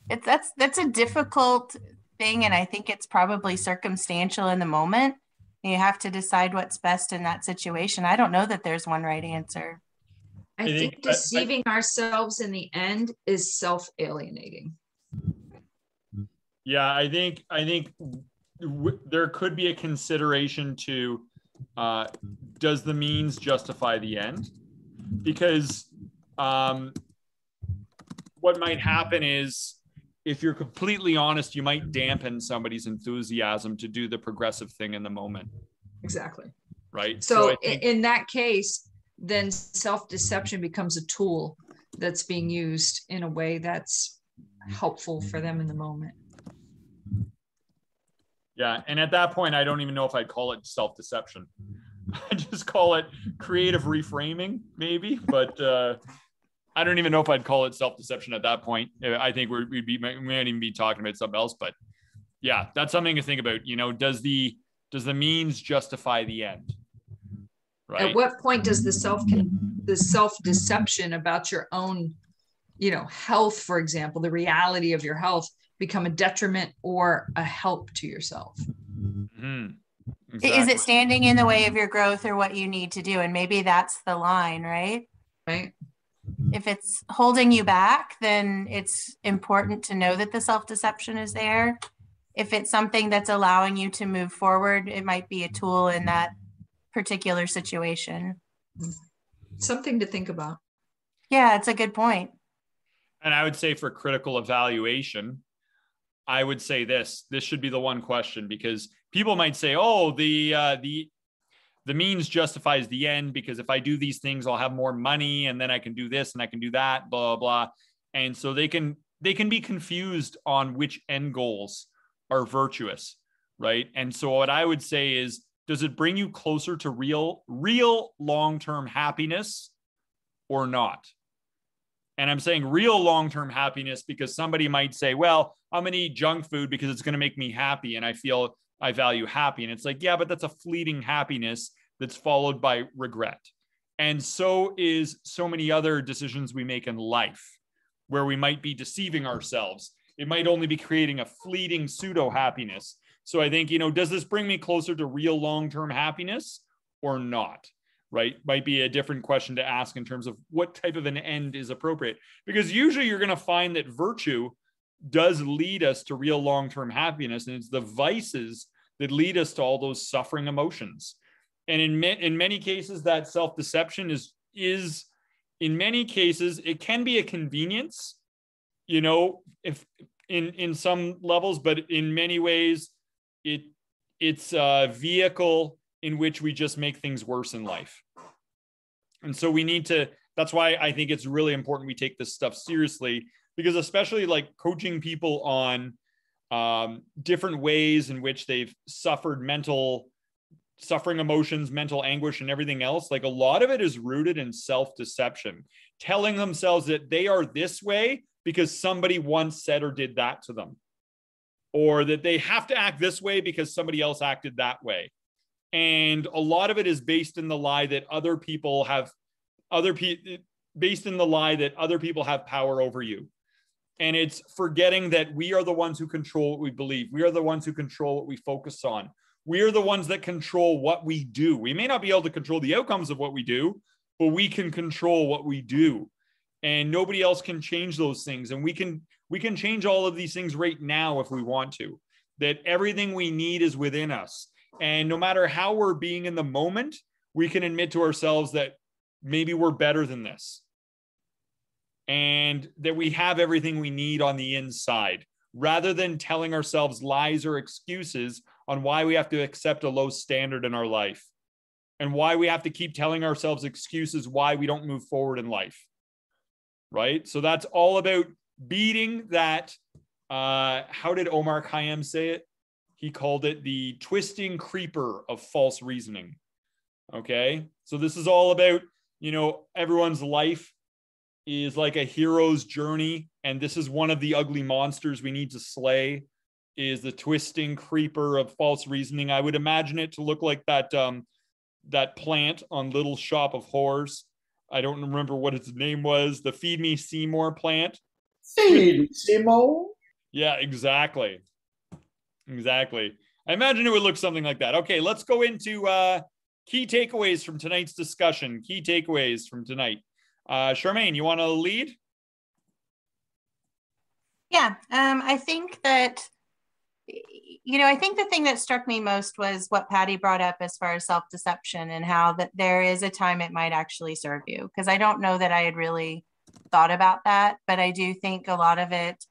That's a difficult thing, and I think it's probably circumstantial in the moment. You have to decide what's best in that situation. I don't know that there's one right answer. I think deceiving ourselves in the end is self-alienating. Yeah, I think there could be a consideration to, does the means justify the end? Because what might happen is, if you're completely honest, you might dampen somebody's enthusiasm to do the progressive thing in the moment. Exactly. Right. So in that case, then self-deception becomes a tool that's being used in a way that's helpful for them in the moment. Yeah. And at that point, I don't even know if I'd call it self-deception. I just call it creative reframing, maybe. But I don't even know if I'd call it self-deception at that point. I think we might even be talking about something else, but yeah, that's something to think about. You know, does the means justify the end? Right. At what point does the self-deception about your own, health, for example, the reality of your health, become a detriment or a help to yourself? Mm-hmm. Exactly. Is it standing in the way of your growth or what you need to do? And maybe that's the line, right? Right. If it's holding you back, then it's important to know that the self-deception is there. If it's something that's allowing you to move forward, it might be a tool in that particular situation. Something to think about. Yeah, it's a good point. And I would say for critical evaluation, I would say this should be the one question, because people might say, oh, the means justifies the end, because if I do these things, I'll have more money, and then I can do this and I can do that, blah, blah, blah. And so they can be confused on which end goals are virtuous, right? And so what I would say is, does it bring you closer to real long-term happiness or not? And I'm saying real long-term happiness because somebody might say, well, I'm going to eat junk food because it's going to make me happy and I feel I value happy. And it's like, yeah, but that's a fleeting happiness that's followed by regret. And so is so many other decisions we make in life where we might be deceiving ourselves. It might only be creating a fleeting pseudo happiness. So I think, does this bring me closer to real long-term happiness or not? Right? Might be a different question to ask in terms of what type of an end is appropriate. Because usually you're going to find that virtue does lead us to real long-term happiness. And it's the vices that lead us to all those suffering emotions. And in many cases, that self-deception is in many cases, it can be a convenience, if in some levels, but in many ways, it's a vehicle in which we just make things worse in life. And so that's why I think it's really important we take this stuff seriously, because especially like coaching people on different ways in which they've suffered suffering emotions, mental anguish, and everything else. Like a lot of it is rooted in self-deception, telling themselves that they are this way because somebody once said or did that to them, or that they have to act this way because somebody else acted that way. And a lot of it is based in the lie that other people have power over you. And it's forgetting that we are the ones who control what we believe. We are the ones who control what we focus on. We are the ones that control what we do. We may not be able to control the outcomes of what we do, but we can control what we do. And nobody else can change those things. And we can change all of these things right now if we want to. That everything we need is within us. And no matter how we're being in the moment, we can admit to ourselves that maybe we're better than this. And that we have everything we need on the inside, rather than telling ourselves lies or excuses on why we have to accept a low standard in our life and why we have to keep telling ourselves excuses why we don't move forward in life. Right? So that's all about beating that. How did Omar Khayyam say it? He called it the twisting creeper of false reasoning. Okay. So this is all about, everyone's life is like a hero's journey. And this is one of the ugly monsters we need to slay, is the twisting creeper of false reasoning. I would imagine it to look like that plant on Little Shop of Horrors. I don't remember what its name was. The Feed Me Seymour plant. Feed me, Seymour. Yeah, exactly. Exactly. I imagine it would look something like that. Okay, let's go into key takeaways from tonight's discussion. Key takeaways from tonight. Charmaine, you want to lead? Yeah, I think that, I think the thing that struck me most was what Patty brought up as far as self-deception and how that there is a time it might actually serve you. Because I don't know that I had really thought about that, but I do think a lot of it,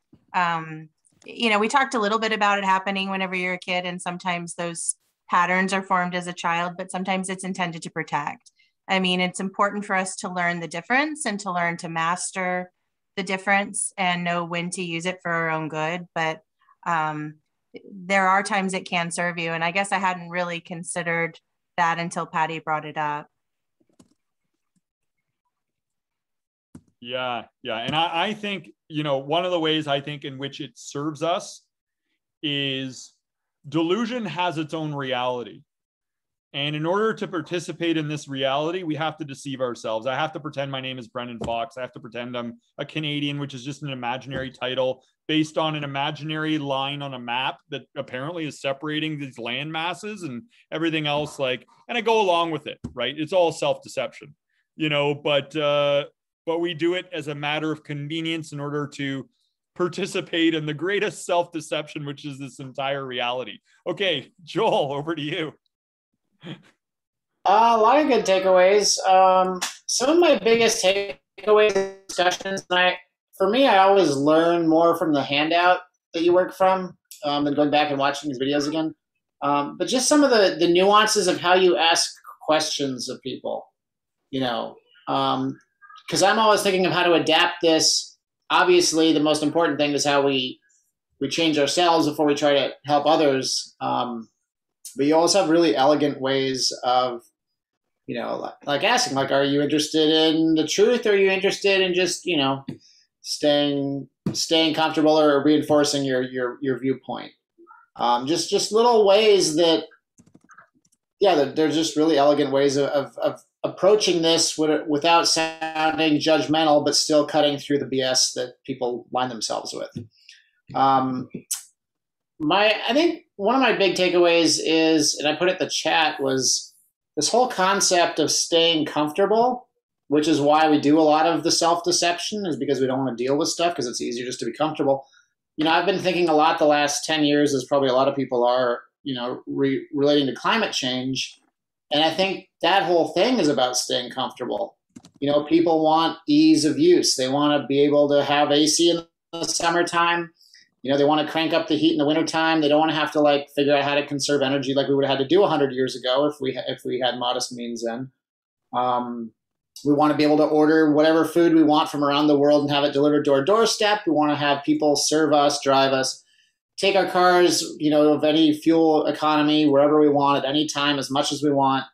we talked a little bit about it happening whenever you're a kid, and sometimes those patterns are formed as a child, but sometimes it's intended to protect. I mean, it's important for us to learn the difference and to learn to master the difference and know when to use it for our own good. But there are times it can serve you. And I guess I hadn't really considered that until Patty brought it up. Yeah. And I think, one of the ways I think in which it serves us is delusion has its own reality. And in order to participate in this reality, we have to deceive ourselves. I have to pretend my name is Brendan Fox. I have to pretend I'm a Canadian, which is just an imaginary title based on an imaginary line on a map that apparently is separating these land masses and everything else. And I go along with it, right? It's all self-deception, but we do it as a matter of convenience in order to participate in the greatest self-deception, which is this entire reality. Okay, Joel, over to you. A lot of good takeaways. Some of my biggest takeaways discussions, for me, I always learn more from the handout that you work from than going back and watching these videos again. But just some of the nuances of how you ask questions of people, because I'm always thinking of how to adapt this. Obviously, the most important thing is how we change ourselves before we try to help others. But you also have really elegant ways of, like asking, are you interested in the truth? Or are you interested in just, staying comfortable or reinforcing your viewpoint? Just little ways that, they're just really elegant ways of approaching this without sounding judgmental, but still cutting through the BS that people line themselves with. I think one of my big takeaways is, and I put it in the chat, was this whole concept of staying comfortable, which is why we do a lot of the self-deception, is because we don't want to deal with stuff because it's easier just to be comfortable. I've been thinking a lot the last 10 years, as probably a lot of people are, relating to climate change. And I think that whole thing is about staying comfortable. People want ease of use. They want to be able to have AC in the summertime. They want to crank up the heat in the wintertime. They don't want to have to figure out how to conserve energy like we would have had to do 100 years ago if we had modest means then. We want to be able to order whatever food we want from around the world and have it delivered to our doorstep. We want to have people serve us, drive us, take our cars, of any fuel economy wherever we want at any time, as much as we want.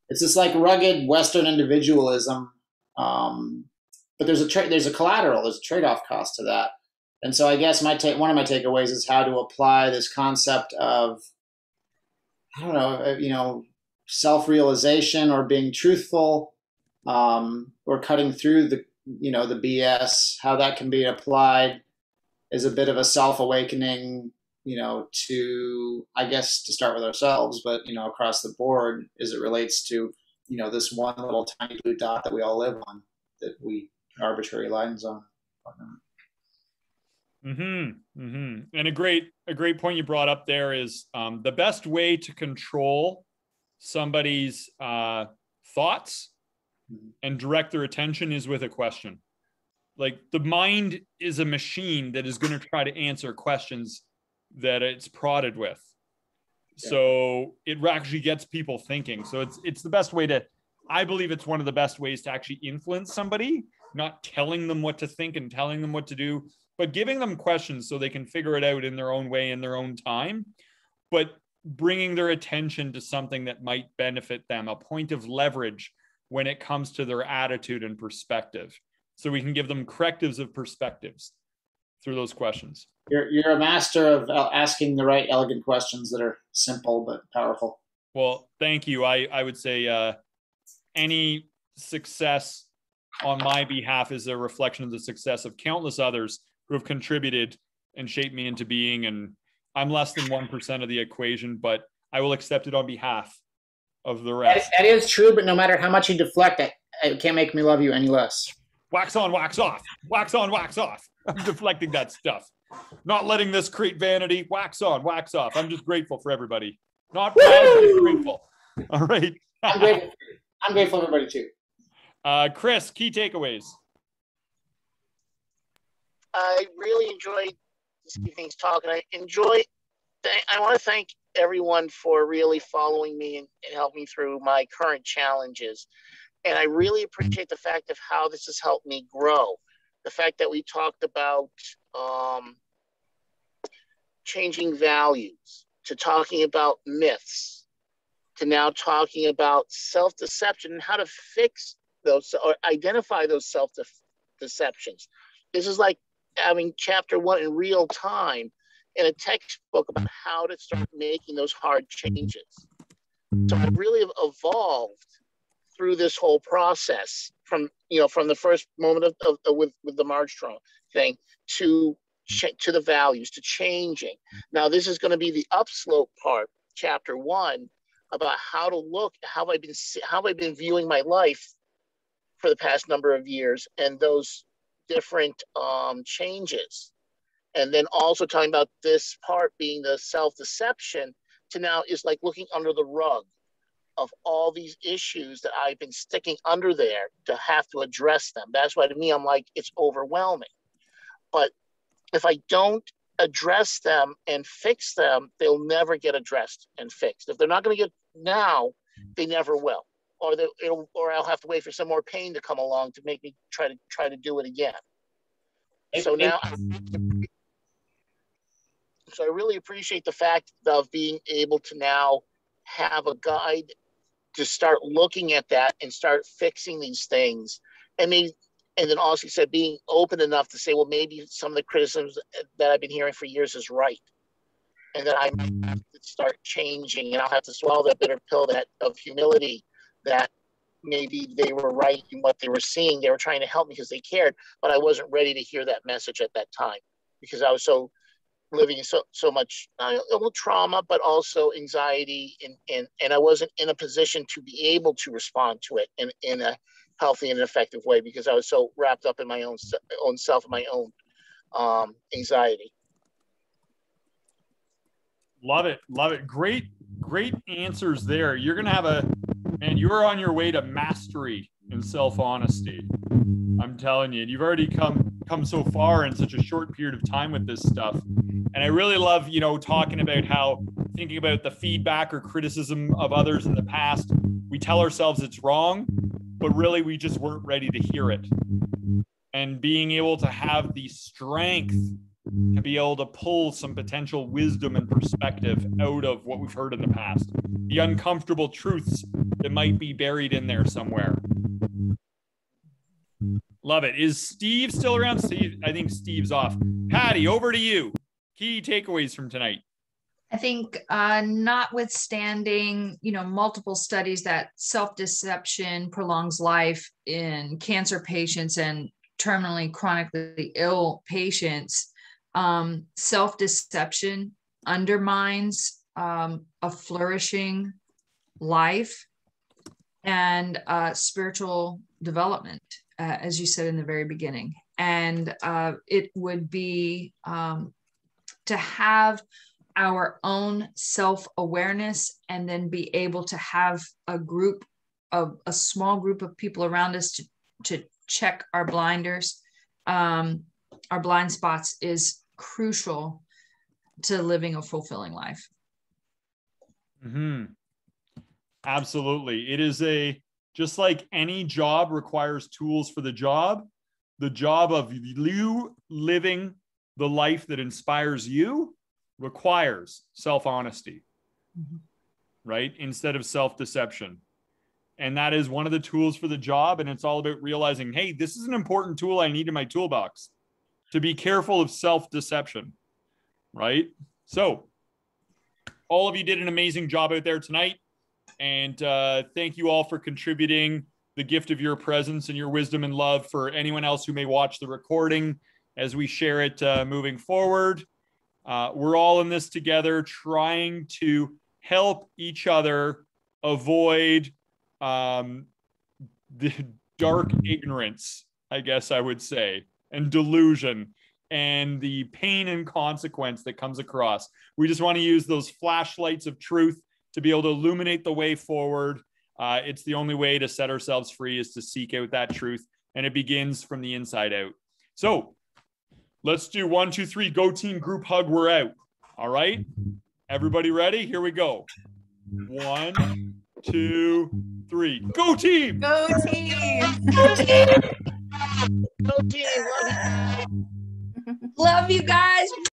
It's this rugged Western individualism. But there's a collateral, there's a trade-off cost to that. And so I guess one of my takeaways is how to apply this concept of, self-realization or being truthful, or cutting through the BS, how that can be applied as a bit of a self-awakening, to start with ourselves, but, across the board as it relates to, this one little tiny blue dot that we all live on, that we arbitrary lines on. And a great point you brought up there is the best way to control somebody's thoughts and direct their attention is with a question. The mind is a machine that is going to try to answer questions that it's prodded with. So it actually gets people thinking. So it's the best way to, I believe it's one of the best ways to actually influence somebody, not telling them what to think and telling them what to do, but giving them questions so they can figure it out in their own way, in their own time, but bringing their attention to something that might benefit them, a point of leverage when it comes to their attitude and perspective. So we can give them correctives of perspectives through those questions. You're a master of asking the right elegant questions that are simple but powerful. Well, thank you. I would say any success on my behalf is a reflection of the success of countless others who have contributed and shaped me into being. And I'm less than 1% of the equation, but I will accept it on behalf of the rest. That is true, but no matter how much you deflect, it can't make me love you any less. Wax on, wax off. Wax on, wax off. I'm deflecting that stuff. Not letting this create vanity. Wax on, wax off. I'm just grateful for everybody. Not proud, but grateful. All right. I'm grateful for everybody too. Chris, key takeaways. I really enjoyed this evening's talk, and I want to thank everyone for really following me and helping me through my current challenges. And I really appreciate the fact of how this has helped me grow. The fact that we talked about changing values, to talking about myths, to now talking about self-deception and how to fix those or identify those self-deceptions. This is like having chapter 1 in real time in a textbook about how to start making those hard changes. So I really have evolved through this whole process from the first moment of with the Margstrom thing to the values, to changing. Now this is going to be the upslope part, chapter 1, about how to look, how I've been viewing my life for the past number of years and those different changes. And then also talking about this part being the self-deception to now is like looking under the rug of all these issues that I've been sticking under there to have to address them. That's why to me, I'm like, it's overwhelming. But if I don't address them and fix them, they'll never get addressed and fixed. If they're not going to get now, they never will. Or I'll have to wait for some more pain to come along to make me try to do it again. So I really appreciate the fact of being able to now have a guide to start looking at that and start fixing these things. And then also you said being open enough to say, well, maybe some of the criticisms that I've been hearing for years is right. And that I might have to start changing, and I'll have to swallow that bitter pill of humility that maybe they were right in what they were seeing. They were trying to help me because they cared, but I wasn't ready to hear that message at that time because I was so living so much a little trauma, but also anxiety, and I wasn't in a position to be able to respond to it in a healthy and effective way because I was so wrapped up in my own self and my own anxiety. Love it. Great answers there. You're going to have you're on your way to mastery in self-honesty. I'm telling you, you've already come so far in such a short period of time with this stuff. And I really love, talking about how thinking about the feedback or criticism of others in the past, we tell ourselves it's wrong, but really we just weren't ready to hear it. And being able to have the strength to be able to pull some potential wisdom and perspective out of what we've heard in the past, the uncomfortable truths that might be buried in there somewhere. Love it. Is Steve still around? Steve, I think Steve's off. Patty, over to you. Key takeaways from tonight. I think notwithstanding, multiple studies that self-deception prolongs life in cancer patients and terminally chronically ill patients, self-deception undermines a flourishing life and spiritual development, as you said in the very beginning. And it would be to have our own self-awareness and then be able to have a small group of people around us to check our blinders, our blind spots is crucial to living a fulfilling life. Mm-hmm. Absolutely. It is just like any job requires tools for the job of you living the life that inspires you requires self-honesty, right? Instead of self-deception. And that is one of the tools for the job. And it's all about realizing, hey, this is an important tool I need in my toolbox to be careful of self-deception, right? So all of you did an amazing job out there tonight. And thank you all for contributing the gift of your presence and your wisdom and love for anyone else who may watch the recording as we share it moving forward. We're all in this together, trying to help each other avoid the dark ignorance, I guess I would say, and delusion and the pain and consequence that comes across. We just want to use those flashlights of truth to be able to illuminate the way forward. It's the only way to set ourselves free is to seek out that truth, and it begins from the inside out. So let's do 1, 2, 3, go team, group hug, we're out. All right, everybody ready? Here we go. 1, 2, 3, go team! Go team! Go team! Go team! Love you guys.